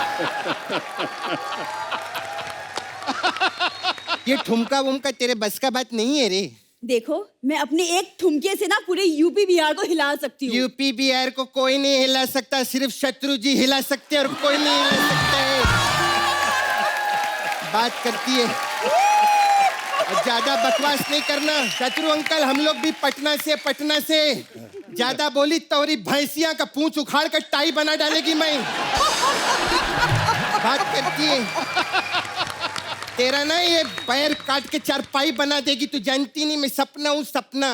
ये ठुमका वुमका तेरे बस का बात नहीं है रे। देखो, मैं अपने एक ठुमके से ना पूरे यूपी बिहार को हिला सकती हूँ। यूपी बिहार को कोई नहीं हिला सकता, सिर्फ शत्रु जी हिला सकते हैं और कोई नहीं हिला सकता है। बात करती है, और ज्यादा बकवास नहीं करना। शत्रु अंकल, हम लोग भी पटना से। ज्यादा बोली तोरी भैंसिया का पूंछ उखाड़ कर टाई बना डालेगी मैं। बात करती है, तेरा ना ये पैर काट के चारपाई बना देगी। तू जानती नहीं, मैं सपना हूँ, सपना।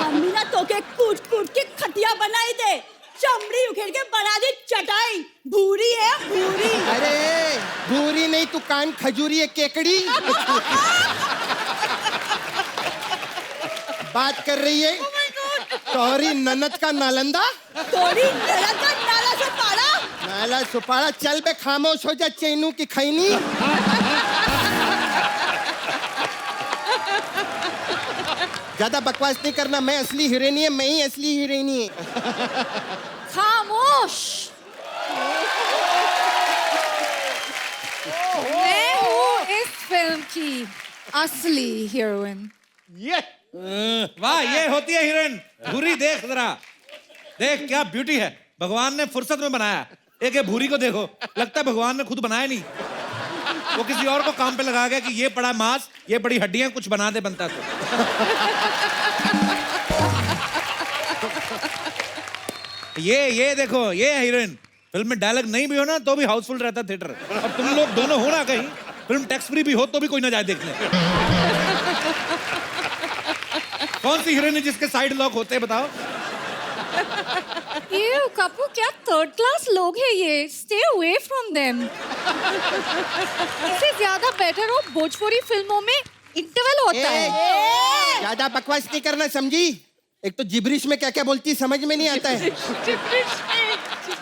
हम भी ना तो के कूट के खटिया बनाई दे, चमड़ी उखेड़ के बना दे चटाई। भूरी है भूरी। अरे भूरी नहीं, तू कान खजूरी है, केकड़ी। बात कर रही है तोहरी ननद का नालंदा, तोरी ननद का नाला सुपारा। नाला सुपारा। चल बे, खामोश हो जा चैनू की खैनी। ज्यादा बकवास नहीं करना। मैं असली हीरोइनी है, मैं ही असली हीरोइनी है। खामोश। मैं हूँ इस फिल्म की असली हीरोइन। ये वाह, ये होती है हीरोइन। भूरी देख जरा, देख क्या ब्यूटी है, भगवान ने फुर्सत में बनाया। एक ये भूरी को देखो, लगता है भगवान ने खुद बनाया नहीं, वो किसी और को काम पे लगा गया कि ये पड़ा मांस, ये बड़ी हड्डियां, कुछ बना दे बनता तो। ये देखो, ये है हीरोइन। फिल्म में डायलॉग नहीं भी हो ना तो भी हाउसफुल रहता थिएटर, और तुम लोग दोनों हो ना कहीं, फिल्म टैक्स फ्री भी हो तो भी कोई ना जाए देखने। कौन सी हीरोइन है जिसके साइड लॉक होते हैं बताओ? ये कपूर क्या थर्ड क्लास लोग हैं ये, स्टे अवे फ्रॉम देम। इससे ज्यादा बेटर हो भोजपुरी फिल्मों में इंटरवल होता है। ज्यादा बकवास नहीं करना, समझी? एक तो जिब्रिश में क्या क्या बोलती है समझ में नहीं आता है।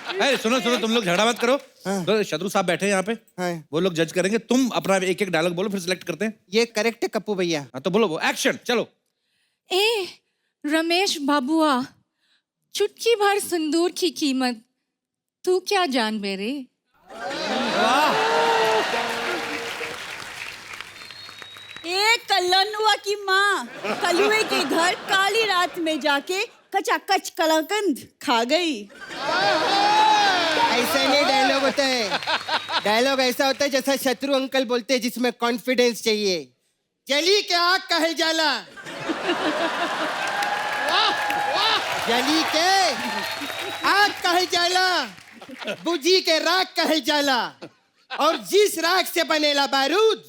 अरे सुनो सुनो, तुम लोग झगड़ा मत करो। हाँ। तो शत्रु साहब बैठे हैं यहाँ पे, हाँ। वो लोग जज करेंगे। तुम अपना एक एक डायलॉग बोलो, फिर सिलेक्ट करते हैं। ये करेक्ट है कप्पू भैया। हाँ तो बोलो, वो एक्शन चलो। ए रमेश बाबुआ, चुटकी भर सिंदूर की कीमत तू क्या जान मेरे। एक कल्लनुआ की माँ कलुए के घर काली रात में जाके कचाकच कलाकंद खा गई। ऐसा नहीं डायलॉग होता है। डायलॉग ऐसा होता है जैसा शत्रु अंकल बोलते हैं, जिसमें कॉन्फिडेंस चाहिए। जली के आग कहल जाला, जली के आग कहल जाला, बुझी के राख कहल जाला, और जिस राख से बनेला बारूद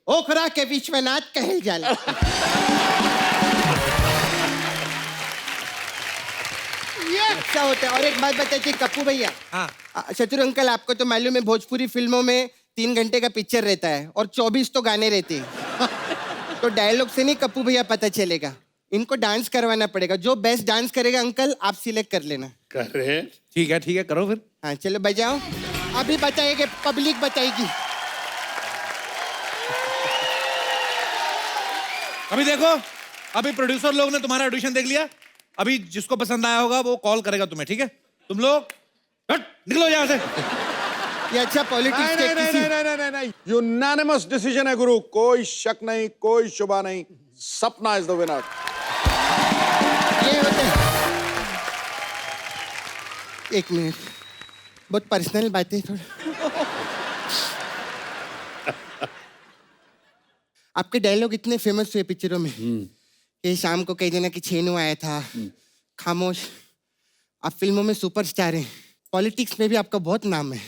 ओखरा के विश्वनाथ कहल जाला। क्या होता है? और एक बात बताइए कप्पू भैया। हाँ। शत्रु अंकल, आपको तो मालूम है भोजपुरी फिल्मों में 3 घंटे का पिक्चर रहता है और 24 तो गाने रहते हैं। तो डायलॉग से नहीं कप्पू भैया पता चलेगा, इनको डांस करवाना पड़ेगा। जो बेस्ट डांस करेगा अंकल आप सिलेक्ट कर लेना। कर रहे ठीक है करो फिर। हाँ चलो बजाओ। अभी बताएंगे, पब्लिक बताएगी। अभी देखो, अभी प्रोड्यूसर लोग ने तुम्हारा ऑडिशन देख लिया। अभी जिसको पसंद आया होगा वो कॉल करेगा तुम्हें, ठीक है? तुम लोग हट, निकलो यहाँ से। ये अच्छा पॉलिटिक्स के किसी नहीं, यूनानिमस डिसीजन है गुरु, कोई शक नहीं, कोई शुबा नहीं। सपना इज द विनर। ये होते हैं। एक मिनट, बहुत पर्सनल बातें थोड़ा। आपके डायलॉग इतने फेमस हुए पिक्चरों में कि शाम को कह देना कि छेनू आया था, खामोश। आप फिल्मों में सुपरस्टार हैं, पॉलिटिक्स में भी आपका बहुत नाम है।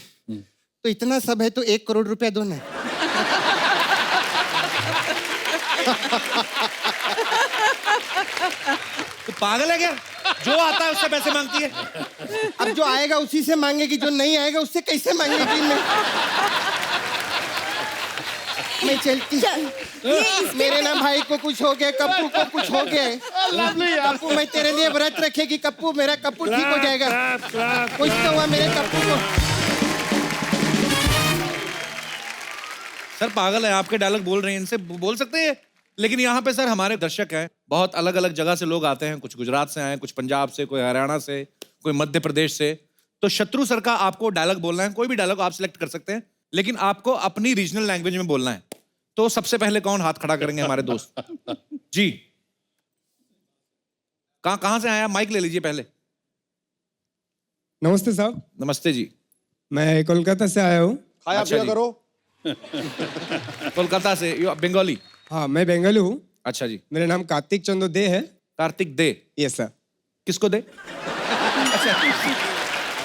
तो इतना सब है तो 1 करोड़ रुपया दो ना। तो पागल है क्या? जो आता है उससे पैसे मांगती है। अब जो आएगा उसी से मांगेगी, जो नहीं आएगा उससे कैसे मांगेगी? मैं चलती। मेरे ना भाई को कुछ हो गया, कप्पू को कुछ हो गया। कप्पू मैं तेरे लिए व्रत रखेगी कप्पू, मेरा कप्पू ठीक हो जाएगा। कुछ तो हुआ मेरे कप्पू को। सर पागल है, आपके डायलॉग बोल रहे हैं, इनसे बोल सकते हैं। लेकिन यहाँ पे सर हमारे दर्शक हैं, बहुत अलग अलग जगह से लोग आते हैं। कुछ गुजरात से आए, कुछ पंजाब से, कोई हरियाणा से, कोई मध्य प्रदेश से। तो शत्रु सर का आपको डायलॉग बोलना है, कोई भी डायलॉग आप सिलेक्ट कर सकते हैं, लेकिन आपको अपनी रीजनल लैंग्वेज में बोलना है। तो सबसे पहले कौन हाथ खड़ा करेंगे हमारे दोस्त? जी, कहाँ से आया? माइक ले लीजिए पहले। नमस्ते साहब। नमस्ते जी। मैं कोलकाता से आया हूँ। खाया अच्छा पिया जी। करो। कोलकाता से, बंगाली? हाँ मैं बेंगलुरु हूँ। अच्छा जी। मेरा नाम कार्तिक चंद्र दे है। कार्तिक दे? Yes sir. किसको दे? अच्छा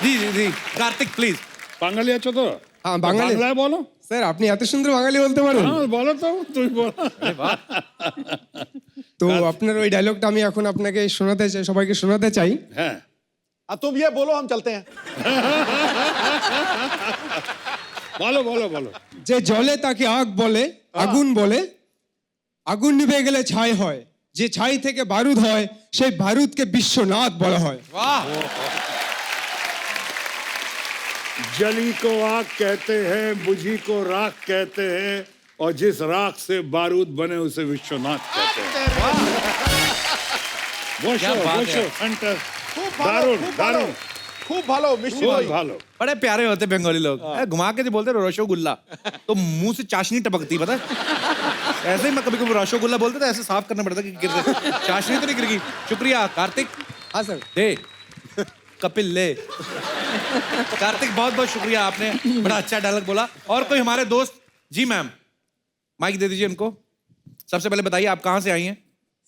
जी जी जी, कार्तिक प्लीज। বাঙালি আছো তো? हाँ बांग्ला বাংলায় বলো। স্যার আপনি এত সুন্দর বাঙালি বলতে পারেন? হ্যাঁ বলো তো, তুমি বলো। তো আপনার ওই ডায়লগটা আমি এখন আপনাকে শোনাতে চাই, সবাইকে শোনাতে চাই। হ্যাঁ तुम ये बोलो, हम चलते हैं। বলো বলো বলো। যে জলে তাকে আগ বলে, আগুন বলে, আগুন নিভে গেলে ছাই হয়, যে ছাই থেকে বারুদ হয় সেই বারুদকে বিশ্বনাথ বলা হয়। वाह, जली को आग कहते हैं, बुझी को राख कहते हैं, और जिस राख से बारूद बने उसे विश्वनाथ कहते हैं। क्या बात है। सेंटर खूब भालो, दारुण खूब भालो, दारुण खूब भालो मिश्री बहुत भाई। भालो। बड़े प्यारे होते बंगाली लोग। घुमा के जो बोलते रसोगुल्ला, तो मुंह से चाशनी टपकती, पता है? ऐसे ही मैं कभी कभी रसगुल्ला बोलते थे, ऐसे साफ करना पड़ता कि गिर गए, चाशनी तो नहीं गिर गई। शुक्रिया कार्तिक। हाँ सर। दे कपिल ले। कार्तिक बहुत बहुत शुक्रिया, आपने बड़ा अच्छा डायलॉग बोला। और कोई हमारे दोस्त? जी मैम, माइक दे दीजिए उनको। सबसे पहले बताइए आप कहाँ से आई हैं?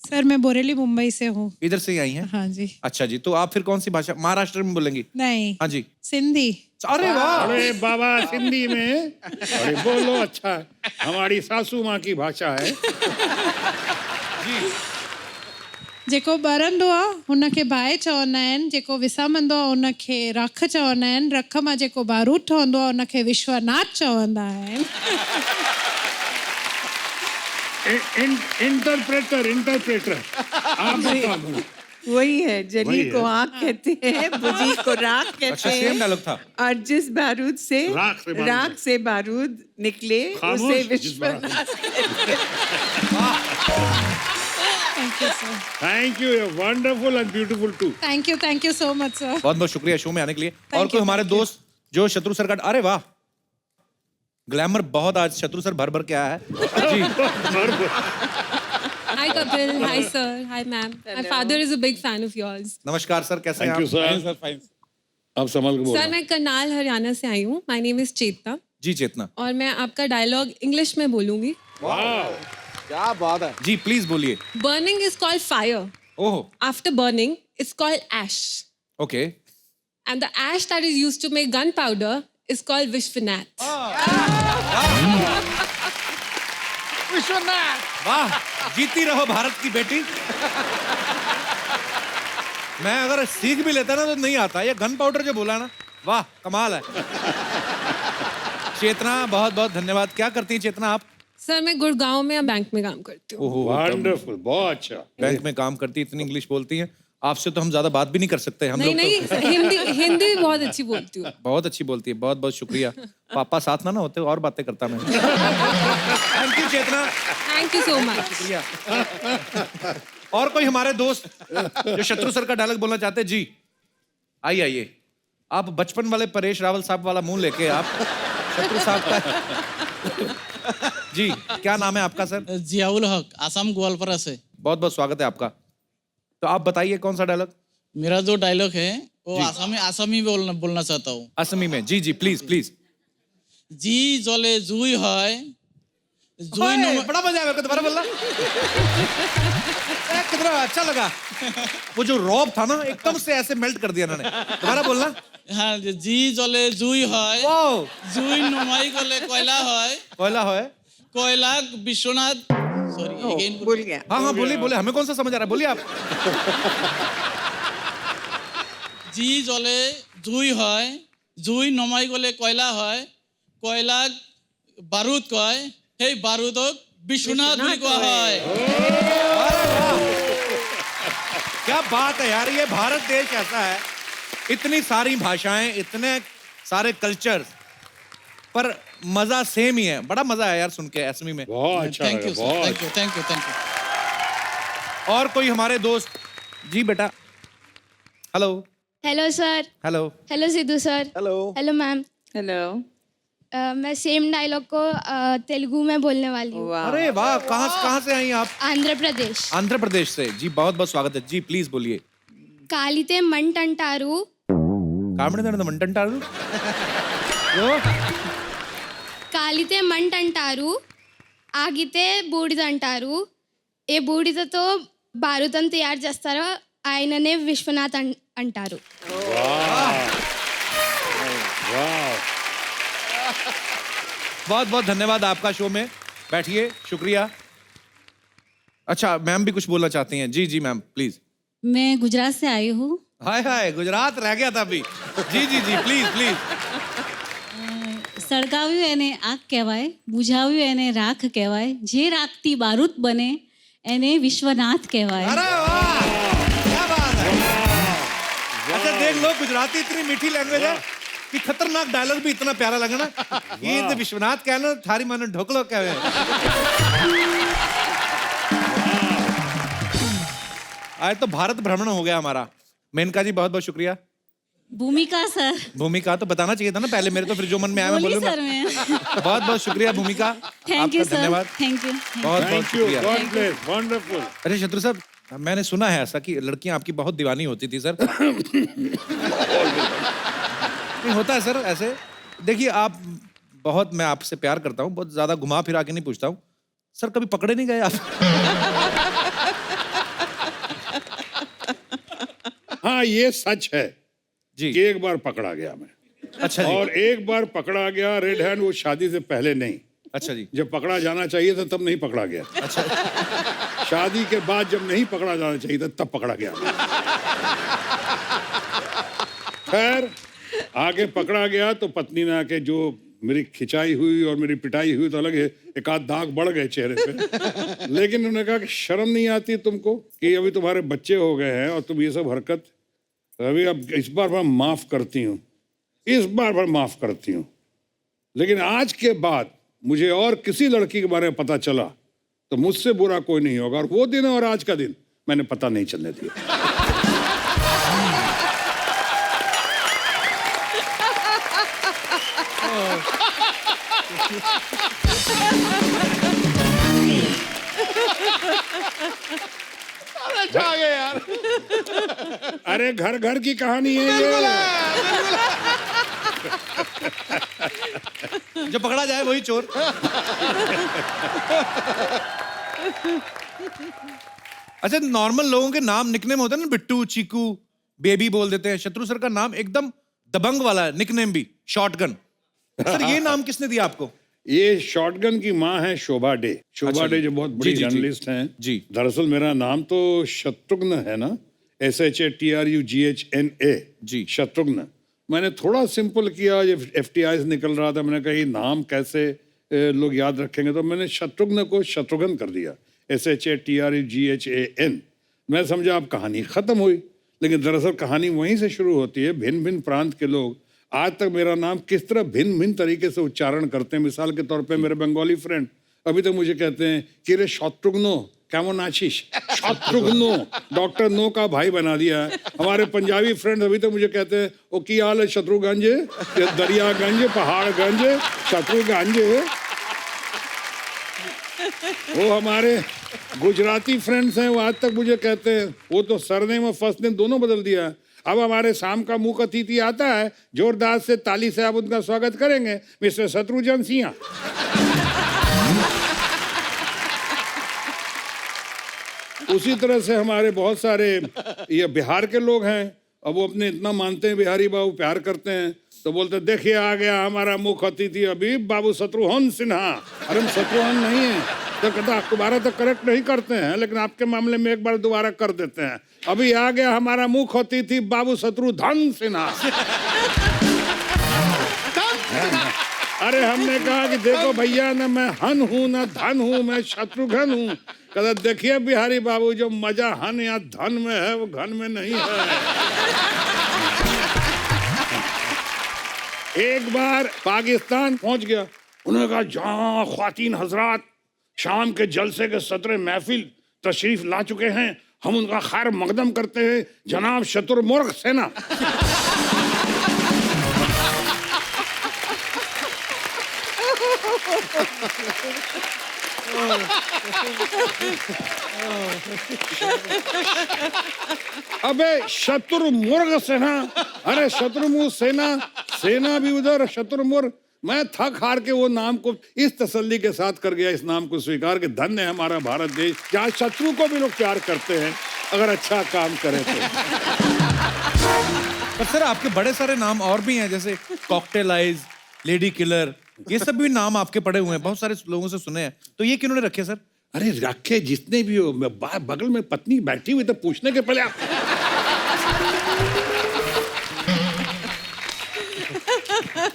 सर मैं बोरेली मुंबई से हूँ। इधर से ही आई हैं? हाँ जी। अच्छा जी, तो आप फिर कौन सी भाषा? महाराष्ट्र में बोलेंगी? नहीं, हाँ जी। सिंधी। अरे वाह, अरे बाबा सिंधी में, अरे बोलो, अच्छा है। हमारी सासू माँ की भाषा है। जेको ॿरंदो आहे हुनखे बाहि चवंदा आहिनि, जेको विसामंदो आहे हुनखे रख चवंदा आहिनि, रख मां जेको बारूद ठहंदो आहे हुनखे विश्वनाथ चवंदा आहिनि। इंटरप्रेटर आप बताओ। वही है, जली को आग कहते हैं, बुझी को राख कहते अच्छा, हैं। सेम डायलॉग था। और जिस बारूद से राख से बारूद निकले खामोश उसे जिस Vishwanath. Thank you sir. Thank you, wonderful and beautiful too. Thank you so much sir. बहुत बहुत शुक्रिया शो में आने के लिए। और कोई हमारे दोस्त जो शत्रु सर का? अरे वाह, ग्लैमर बहुत आज शत्रु सर भर भर के आया है जी। Hi Kapil, hi sir, hi ma'am. My father is a big fan of yours. नमस्कार सर, कैसे हैं थैंक यू आप? सर। अब संभल के बोलो। सर मैं करनाल हरियाणा से आई हूँ। My name is चेतना जी चेतना, और मैं आपका डायलॉग इंग्लिश में बोलूंगी। वाह, क्या बात है। जी प्लीज बोलिए। Burning is called fire. Oh After burning, it's called ash. Okay. And the ash that is used to make gunpowder is called Vishwanath. वाह, जीती रहो भारत की बेटी। मैं अगर सीख भी लेता ना तो नहीं आता, ये गन पाउडर जो बोला ना, वाह कमाल है। चेतना बहुत बहुत धन्यवाद। क्या करती हैं चेतना आप? सर मैं गुड़गांव में बैंक में काम करती हूँ। ओहो, वंडरफुल, बहुत अच्छा। बैंक में काम करती, इतनी इंग्लिश बोलती हैं। आपसे तो हम ज्यादा बात भी नहीं कर सकते। हम नहीं लोग नहीं, तो हिंदी भी बहुत अच्छी बोलती हूँ। बहुत अच्छी बोलती है। बहुत बहुत शुक्रिया। पापा साथ ना होते और बातें करता मैं। Thank you Chetna, thank you so much. शुक्रिया। और कोई हमारे दोस्त जो शत्रु सर का डायलॉग बोलना चाहते हैं? जी आइए आइए। आप बचपन वाले परेश रावल साहब वाला मुंह लेके आप शत्रु साहब का। जी क्या नाम है आपका सर? जियाउल हक, आसाम गोवालपारा से। बहुत बहुत स्वागत है आपका। तो आप बताइए कौन सा डायलॉग? मेरा जो डायलॉग है वो आसामी बोलना चाहता हूँ। असमी में? जी जी प्लीज प्लीज। जी जले जुई है, बड़ा मजा आया, दोबारा बोलना। कितना अच्छा लगा। वो जो रॉब था ना, एकदम से ऐसे मेल्ट कर दिया इन्होंने। दोबारा बोलना। हाँ, जी जले जुई है, जुई नुमाई गले कोयला है, कोयला है, कोयला विश्वनाथ। सॉरी अगेन भूल गया। हाँ हाँ बोलिए बोलिए, हमें कौन सा समझ आ रहा है, बोलिए आप। जी जले जुई है, जुई नुमाई गले कोयला है, कोयला बारूद कय, हे बारूदक विश्वनाथ বুলি কোৱা হয়। क्या बात है यार, ये भारत देश ऐसा है, इतनी सारी भाषाएं, इतने सारे कल्चर, पर मजा सेम ही है। बड़ा मजा आया यार सुन के असमी में। बहुत अच्छा थैंक यू लगा, सर, बहुत थैंक यू। और कोई हमारे दोस्त? जी बेटा। Hello hello sir. Hello hello Sidhu sir. Hello. Hello ma'am. Hello. मैं सेम डायलॉग को तेलुगु में बोलने वाली हूँ। अरे वाह, कहाँ से आई आप? आंध्र प्रदेश। आंध्र प्रदेश से। जी बहुत बहुत स्वागत है। जी प्लीज बोलिए। कालिते मंटंटारू। कामड़े కాలితే మంట అంటారు, ఆగితే బూడిద అంటారు, ఏ బూడిదతో బారుతం తయారు చేస్తారో ఆయననే విశ్వనాథ్ అంటారు। बहुत बहुत धन्यवाद आपका शो में। बैठिए, शुक्रिया। अच्छा मैम भी कुछ बोलना चाहती हैं? जी जी मैम प्लीज। मैं गुजरात से आई हूँ। हाय हाय, गुजरात रह गया था अभी। जी जी जी प्लीज प्लीज। સળગાવ્યું એને આગ કહેવાય, બુઝાવ્યું એને રાખ કહેવાય, જે રાખતી બારૂદ બને એને વિશ્વનાથ કહેવાય। अरे वाह, क्या बात है। अच्छा देख लो, गुजराती इतनी मीठी लैंग्वेज है कि खतरनाक डायलॉग भी इतना प्यारा लगा ना। ये तो विश्वनाथ कहना थारी मानो ढोकलो कहे। आज तो भारत भ्रमण हो गया हमारा। मेनका जी बहुत बहुत शुक्रिया। भूमिका सर। भूमिका तो बताना चाहिए था ना पहले, मेरे तो फिर जो मन में आया मैं बोली बोलूंगा। सर मैं। बहुत बहुत शुक्रिया भूमिका, थैंक यू आपका सर, धन्यवाद, थैंक यू। बहुत बहुत थैंक यू, शुक्रिया। God bless, wonderful. अरे शत्रु साहब, मैंने सुना है ऐसा कि लड़कियां आपकी बहुत दीवानी होती थी सर। नहीं होता है सर ऐसे। देखिए आप बहुत, मैं आपसे प्यार करता हूँ, बहुत ज्यादा घुमा फिरा के नहीं पूछता हूँ सर। कभी पकड़े नहीं गए आप? हाँ ये सच है जी कि एक बार पकड़ा गया मैं। अच्छा जी। और एक बार पकड़ा गया रेड हैंड, वो शादी से पहले नहीं। अच्छा जी। जब पकड़ा जाना चाहिए था तब नहीं पकड़ा गया। अच्छा। शादी के बाद जब नहीं पकड़ा जाना चाहिए था तब पकड़ा गया। खैर आगे पकड़ा गया तो पत्नी ने आके जो मेरी खिंचाई हुई और मेरी पिटाई हुई तो अलग है, एक आध दाग बढ़ गए चेहरे पे। लेकिन उन्होंने कहा कि शर्म नहीं आती तुमको कि अभी तुम्हारे बच्चे हो गए हैं और तुम ये सब हरकत, अभी अब इस बार मैं माफ करती हूँ, इस बार मैं माफ करती हूँ। लेकिन आज के बाद मुझे और किसी लड़की के बारे में पता चला तो मुझसे बुरा कोई नहीं होगा। और वो दिन और आज का दिन मैंने पता नहीं चलने दिया। अरे जा गए यार। अरे घर घर की कहानी है ये। जो पकड़ा जाए वही चोर। अच्छा, नॉर्मल लोगों के नाम निकनेम होते हैं ना, बिट्टू, चीकू, बेबी बोल देते हैं। शत्रु सर का नाम एकदम दबंग वाला है, निकनेम भी शॉटगन। सर ये नाम किसने दिया आपको? ये शॉटगन की माँ है शोभा डे। शोभा अच्छा डे जी। जो बहुत जी, बड़ी जी, जी। जर्नलिस्ट हैं। जी। दरअसल मेरा नाम तो शत्रुघ्न है ना, SHATRUGHNA। जी। शत्रुघ्न। मैंने थोड़ा सिंपल किया, ये FTI से निकल रहा था, मैंने कहा ये नाम कैसे लोग याद रखेंगे, तो मैंने शत्रुघ्न को शत्रुघ्न कर दिया, SHATRUGHAN। मैं समझा अब कहानी खत्म हुई, लेकिन दरअसल कहानी वहीं से शुरू होती है। भिन्न भिन्न प्रांत के लोग आज तक मेरा नाम किस तरह भिन्न भिन्न तरीके से उच्चारण करते हैं। मिसाल के तौर पे मेरे बंगाली फ्रेंड अभी तक मुझे कहते हैं कि रे शत्रुघ्नो केमन आशीष। शत्रुघ्नो डॉक्टर नो का भाई बना दिया है। हमारे पंजाबी फ्रेंड अभी तक मुझे कहते हैं ओ की हाल है शत्रुगंज, दरियागंज, पहाड़गंज, शत्रुगंज। वो हमारे गुजराती फ्रेंड्स हैं, वो आज तक मुझे कहते हैं, वो तो सरनेम और फर्स्ट नेम दोनों बदल दिया है। अब हमारे शाम का मुख्य अतिथि आता है, जोरदार से ताली से आप उनका स्वागत करेंगे, मिस्टर शत्रुघ्न सिंह। उसी तरह से हमारे बहुत सारे ये बिहार के लोग हैं। अब वो अपने इतना मानते हैं, बिहारी बाबू प्यार करते हैं, तो बोलते देखिए आ गया हमारा मुख्य अतिथि अभी बाबू शत्रुघ्न सिन्हा। अरे हम शत्रुघ्न नहीं है, तो कहता दोबारा तो करेक्ट नहीं करते हैं, लेकिन आपके मामले में एक बार दोबारा कर देते हैं। अभी आ गया हमारा मुख्य अतिथि बाबू शत्रुघ्न सिन्हा। अरे हमने कहा कि देखो भैया, ना मैं हन हूँ ना धन हूँ, मैं शत्रुघ्न हूँ। कहता देखिए बिहारी बाबू, जो मजा हन या धन में है वो घन में नहीं है। एक बार पाकिस्तान पहुंच गया, उन्होंने कहा जहां ख्वातीन हजरात शाम के जलसे के सदर महफिल तशरीफ ला चुके हैं, हम उनका खैर मकदम करते हैं जनाब शत्रुमुर्ग सेना। अबे शत्रुमुर्ग सेना, अरे शत्रुमुर्ग सेना, सेना भी उधर, शत्रुमुर्ग। मैं थक हार के वो नाम को इस तसल्ली के साथ कर गया, इस नाम को स्वीकार के धन्य है हमारा भारत देश, जहाँ शत्रु को भी लोग प्यार करते हैं अगर अच्छा काम करे तो। पर सर आपके बड़े सारे नाम और भी हैं, जैसे कॉकटेल आइज, लेडी किलर, ये सब भी नाम आपके पड़े हुए हैं, बहुत सारे लोगों से सुने हैं। तो ये किन्होंने रखे सर? अरे रखे जितने भी हो, बगल में पत्नी बैठी हुई तो पूछने के पहले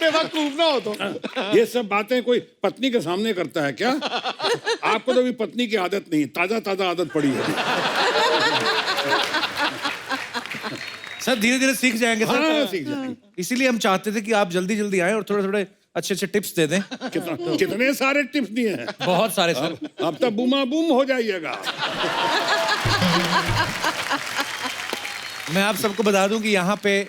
बेवकूफ ना हो तो। ये सब बातें कोई पत्नी के सामने करता है क्या? आपको तो अभी पत्नी की आदत नहीं, ताजा ताजा आदत पड़ी है। सर धीरे धीरे सीख जाएंगे सर। हाँ, सीख जाएंगे। इसीलिए हम चाहते थे कि आप जल्दी जल्दी आए और थोड़े थोड़े अच्छे अच्छे टिप्स दे दें। कितने सारे टिप्स दिए हैं? बहुत सारे सर। अब तो बूमा बूम हो जाइएगा। मैं आप सबको बता दूं कि यहाँ पे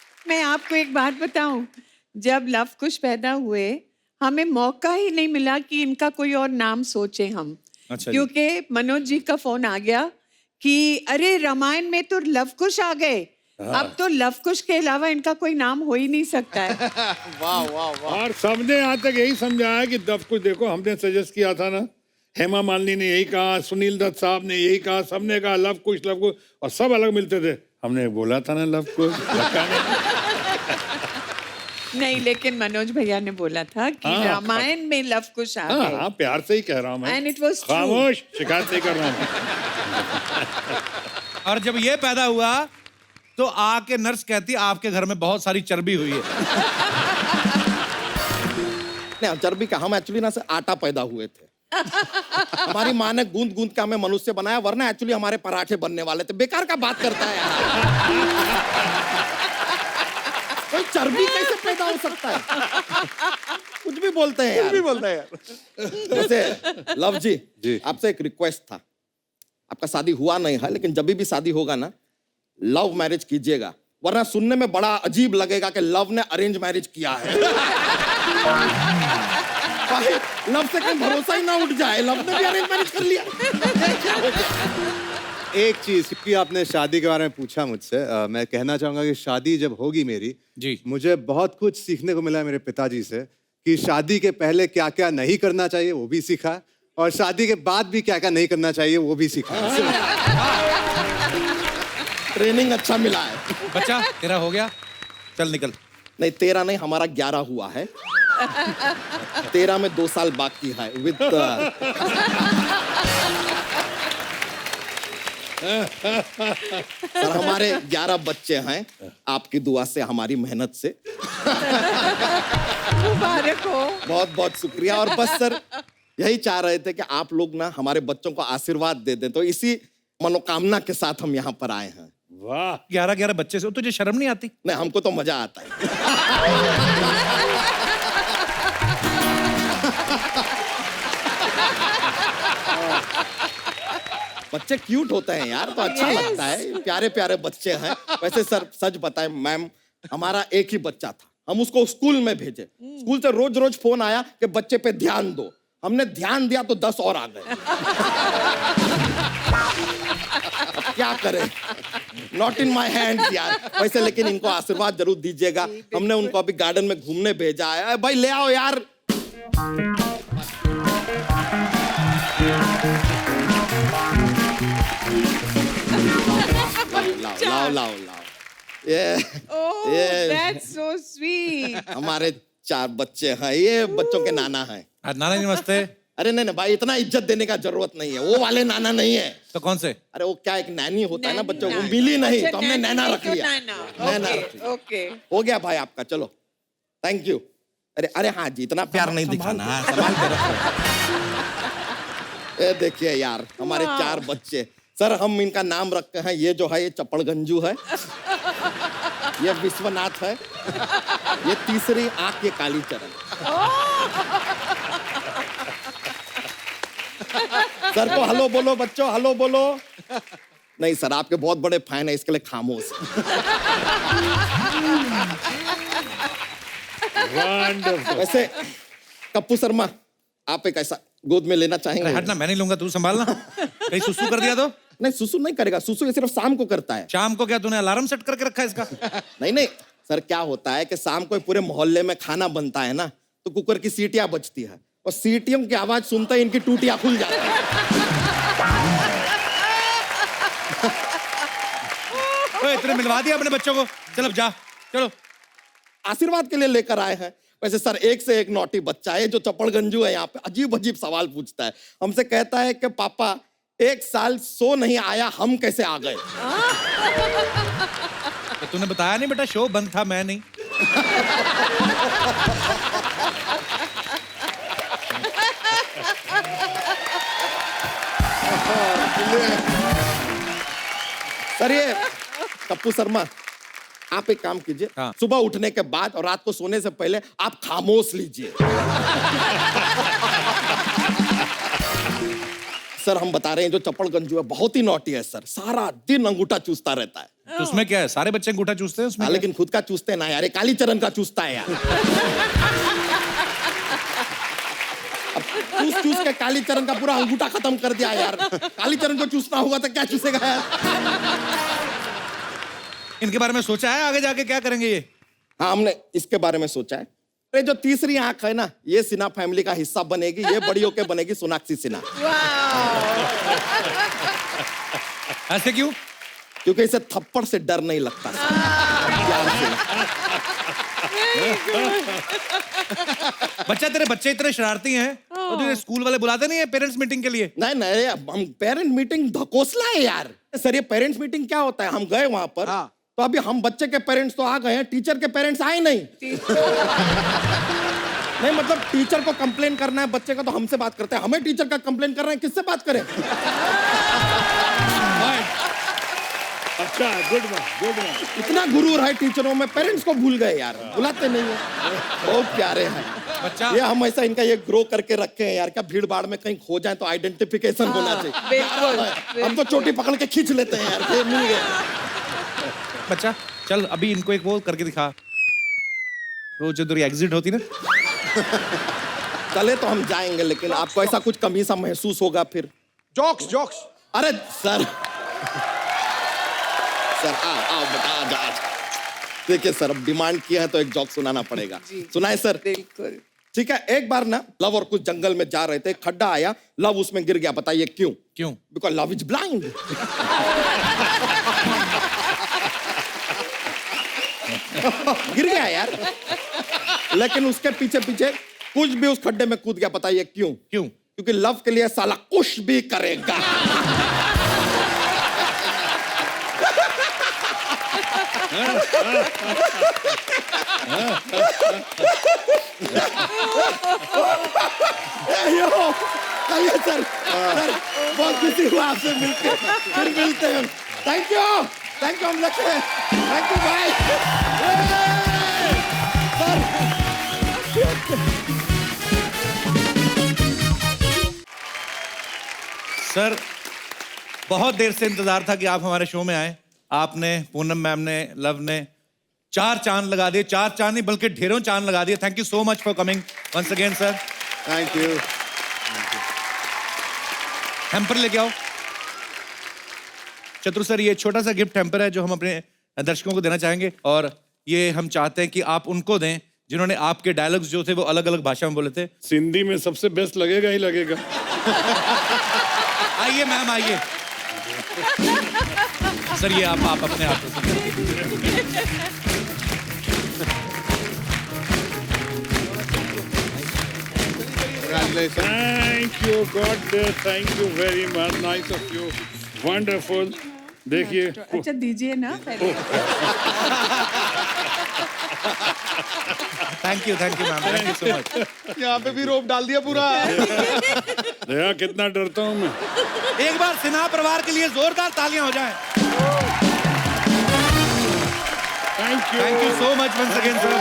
मैं आपको एक बात बताऊं, जब लव कुश पैदा हुए हमें मौका ही नहीं मिला कि इनका कोई और नाम सोचे हम। अच्छा जी। क्योंकि मनोज जी का फोन आ गया कि अरे रामायण में तो लव कुश आ गए, अब तो लव कुश के अलावा इनका कोई नाम हो ही नहीं सकता है। वाह वाह वाह। और सबने यहाँ तक यही समझाया कि लव कुश देखो, हमने सजेस्ट किया था ना, हेमा मालिनी ने यही कहा, सुनील दत्त साहब ने यही कहा, सबने कहा लव कुश, और सब अलग मिलते थे। हमने बोला था ना लव कुश, लगा नहीं, लेकिन मनोज भैया ने बोला था कि हाँ, रामायण में लव कुश आ हाँ गए। हाँ, प्यार से ही कह रहा हूँ मैं। And it was true. खामोश, शिकायत नहीं कर रहा हूँ। और जब ये पैदा हुआ तो आके नर्स कहती आपके घर में बहुत सारी चर्बी हुई है। नहीं, चर्बी का हम एक्चुअली ना से आटा पैदा हुए थे। हमारी माँ ने गूंद गूंद के हमें मनुष्य बनाया, वरना एक्चुअली हमारे पराठे बनने वाले थे। बेकार का बात करता है यार। कोई चर्बी कैसे पैदा हो सकता है? कुछ भी बोलते हैं यार। कुछ भी बोलते हैं यार। वैसे लव जी, जी। आपसे एक रिक्वेस्ट था। आपका शादी हुआ नहीं है, लेकिन जब भी शादी होगा ना, लव मैरिज कीजिएगा, वरना सुनने में बड़ा अजीब लगेगा कि लव ने अरेंज मैरिज किया है। भाई, लव से कहीं भरोसा ही ना उठ जाए, लव ने भी अरेंज मैरिज कर लिया। एक चीज, क्योंकि आपने शादी के बारे में पूछा मुझसे, मैं कहना चाहूंगा कि शादी जब होगी मेरी, जी, मुझे बहुत कुछ सीखने को मिला मेरे पिताजी से, कि शादी के पहले क्या क्या नहीं करना चाहिए वो भी सीखा, और शादी के बाद भी क्या क्या नहीं करना चाहिए वो भी सीखा। ट्रेनिंग अच्छा मिला है। बच्चा तेरा हो गया, चल निकल। नहीं, 13 नहीं, हमारा 11 हुआ है। 13 में 2 साल बाकी है विद सर, हमारे 11 बच्चे हैं, आपकी दुआ से, हमारी मेहनत से। मुबारक हो। बहुत बहुत शुक्रिया। और बस सर यही चाह रहे थे कि आप लोग ना हमारे बच्चों को आशीर्वाद दे दें, तो इसी मनोकामना के साथ हम यहाँ पर आए हैं। वाह, 11 बच्चे से तुझे शर्म नहीं आती? नहीं, हमको तो मजा आता है। बच्चे क्यूट होते हैं यार, तो अच्छा लगता है, प्यारे प्यारे बच्चे हैं। वैसे सर सच बताएं मैम, हमारा एक ही बच्चा था, हम उसको स्कूल में भेजे। स्कूल से रोज रोज फोन आया कि बच्चे पे ध्यान दो। हमने ध्यान दिया तो 10 और आ गए। अब क्या करें, नॉट इन माई हैंड्स यार। वैसे लेकिन इनको आशीर्वाद जरूर दीजिएगा। हमने उनको अभी गार्डन में घूमने भेजा है। भाई ले आओ यार। लाओ लाओ लाओ। ये That's so sweet. हमारे 4 बच्चे हैं, ये बच्चों के नाना हैं। नाना जी नमस्ते। अरे नहीं नहीं भाई, इतना इज्जत देने का जरूरत नहीं है, वो वाले नाना नहीं है। तो कौन से? अरे वो क्या, एक नैनी होता है ना बच्चों को, मिली नहीं तो हमने नैना रख लिया। नैना रख लिया। ओके, हो गया भाई आपका, चलो थैंक यू। अरे अरे हाँ जी, इतना प्यार नहीं दिखाना, संभाल के रखो। ये देखिए यार, हमारे 4 बच्चे। सर हम इनका नाम रखते हैं, ये जो है ये चपड़गंजू है, ये विश्वनाथ है, ये तीसरी आंख ये कालीचरण। सर को हेलो बोलो बच्चों, हेलो बोलो। नहीं सर, आपके बहुत बड़े फैन है, इसके लिए खामोश। वैसे कप्पू शर्मा, आप एक ऐसा गोद में लेना चाहेंगे? हटना, मैं नहीं लूंगा, तू संभालना। कहीं सुसु कर दिया तो? नहीं, सुसु नहीं करेगा, सुसु ये सिर्फ शाम को करता है। शाम को क्या तूने अलार्म सेट करके रखा है इसका? नहीं नहीं सर, क्या होता है कि शाम को पूरे मोहल्ले में खाना बनता है ना, तो कुकर की सीटियां बजती है, और सीटियों की आवाज सुनते ही इनकी टूटियां खुल जाती है। इतने मिलवा दिया अपने बच्चों को, चल अब जा, चलो। आशीर्वाद के लिए लेकर आए हैं। वैसे सर एक से एक नॉटी बच्चा है, जो चपड़गंजू है यहाँ पे, अजीब अजीब सवाल पूछता है। हमसे कहता है कि पापा 1 साल सो नहीं आया, हम कैसे आ गए? तो तूने बताया नहीं बेटा, शो बंद था, मैं नहीं। सर ये कप्पू शर्मा, आप एक काम कीजिए, हाँ। सुबह उठने के बाद और रात को सोने से पहले आप खामोश लीजिए। सर हम बता रहे हैं, जो चपड़गंजू है बहुत ही नॉटी है सर, सारा दिन अंगूठा चूसता रहता है। तो उसमें क्या है, सारे बच्चे अंगूठा चूसते हैं उसमें हाँ, क्या? लेकिन खुद का चूसते ना यार, ये कालीचरण का चूसता है यार। अब चूस चूस के कालीचरण का पूरा अंगूठा खत्म कर दिया यार। कालीचरण को चूसना होगा तो क्या चूसेगा यार। इनके बारे में सोचा है आगे जाके क्या करेंगे ये? हाँ, हमने इसके बारे में सोचा है। अरे जो तीसरी आंख है ना, ये सिन्हा फैमिली का हिस्सा बनेगी, ये बड़ी होके बनेगी सोनाक्षी सिन्हा। ऐसे क्यों? क्योंकि इसे थप्पड़ से डर नहीं लगता। प्यार से। बच्चा, तेरे बच्चे इतने शरारती हैं और तुझे स्कूल वाले बुलाते नहीं है पेरेंट्स मीटिंग के लिए? नहीं नहीं, हम पेरेंट मीटिंग धकोसला है यार। सर ये पेरेंट्स मीटिंग क्या होता है? हम गए वहां पर, तो अभी हम बच्चे के पेरेंट्स तो आ गए हैं, टीचर के पेरेंट्स आए नहीं। नहीं मतलब टीचर को कंप्लेन करना है बच्चे का तो हमसे बात करते हैं, हमें टीचर का कंप्लेन कर रहे हैं, किससे बात करें? अच्छा, गुड वन, गुड वन। इतना गुरूर है टीचरों में, पेरेंट्स को भूल गए यार, बुलाते नहीं है। बहुत प्यारे हैं बच्चा। ये हम ऐसा इनका ये ग्रो करके रखे हैं यार, क्या भीड़ भाड़ में कहीं खो जाए तो आइडेंटिफिकेशन होना चाहिए। बिल्कुल। हम तो चोटी पकड़ के खींच लेते हैं यार, ये मिल गया। बच्चा चल अभी इनको एक वो करके दिखा, वो जो तेरी एग्जिट होती ना। चले तो हम जाएंगे, लेकिन आपको ऐसा कुछ कमी सा महसूस होगा फिर। Jokes jokes. अरे सर सर आओ बेटा, आ जा। देखिए सर, अब डिमांड किया है तो एक जोक सुनाना पड़ेगा। सुनाए सर? बिल्कुल। ठीक है, एक बार ना लव और कुछ जंगल में जा रहे थे, खड्डा आया, लव उसमें गिर गया। बताइए क्यों? क्यों? Because love is blind. गिर गया यार, लेकिन उसके पीछे पीछे कुछ भी उस खड्डे में कूद गया। बताइए क्यों? क्यों? क्योंकि लव के लिए साला कुछ भी करेगा। चलिए सर, बहुत खुशी हुआ आपसे मिलके, फिर मिलते हैं। थैंक यू हम रखे, थैंक यू भाई। सर बहुत देर से इंतजार था कि आप हमारे शो में आए। आपने, पूनम मैम ने, लव ने 4 चांद लगा दिए। 4 चांद नहीं बल्कि ढेरों चांद लगा दिए। Thank you so much for coming once again sir. Thank you. Hamper लेके आओ। चतुर सर, ये छोटा सा गिफ्ट हैम्पर है जो हम अपने दर्शकों को देना चाहेंगे, और ये हम चाहते हैं कि आप उनको दें जिन्होंने आपके डायलॉग्स जो थे वो अलग अलग भाषा में बोले थे। सिंधी में सबसे बेस्ट लगेगा ही लगेगा। आइए मैम, आइए। सर ये आप अपने आप thank you God, thank you very much, nice of you, wonderful. देखिए, अच्छा दीजिए ना पहले। Thank you ma'am, thank you so much. यहाँ पे भी रोप डाल दिया पूरा। देखा कितना डरता हूँ मैं। एक बार सिन्हा परिवार के लिए जोरदार तालियां हो जाएं। Thank you so much once again sir.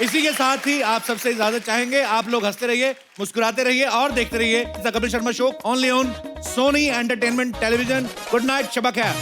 इसी के साथ ही आप सबसे इजाजत चाहेंगे। आप लोग हंसते रहिए, मुस्कुराते रहिए और देखते रहिए the Kapil Sharma show only on Sony Entertainment Television. Good night, Shaba खैर।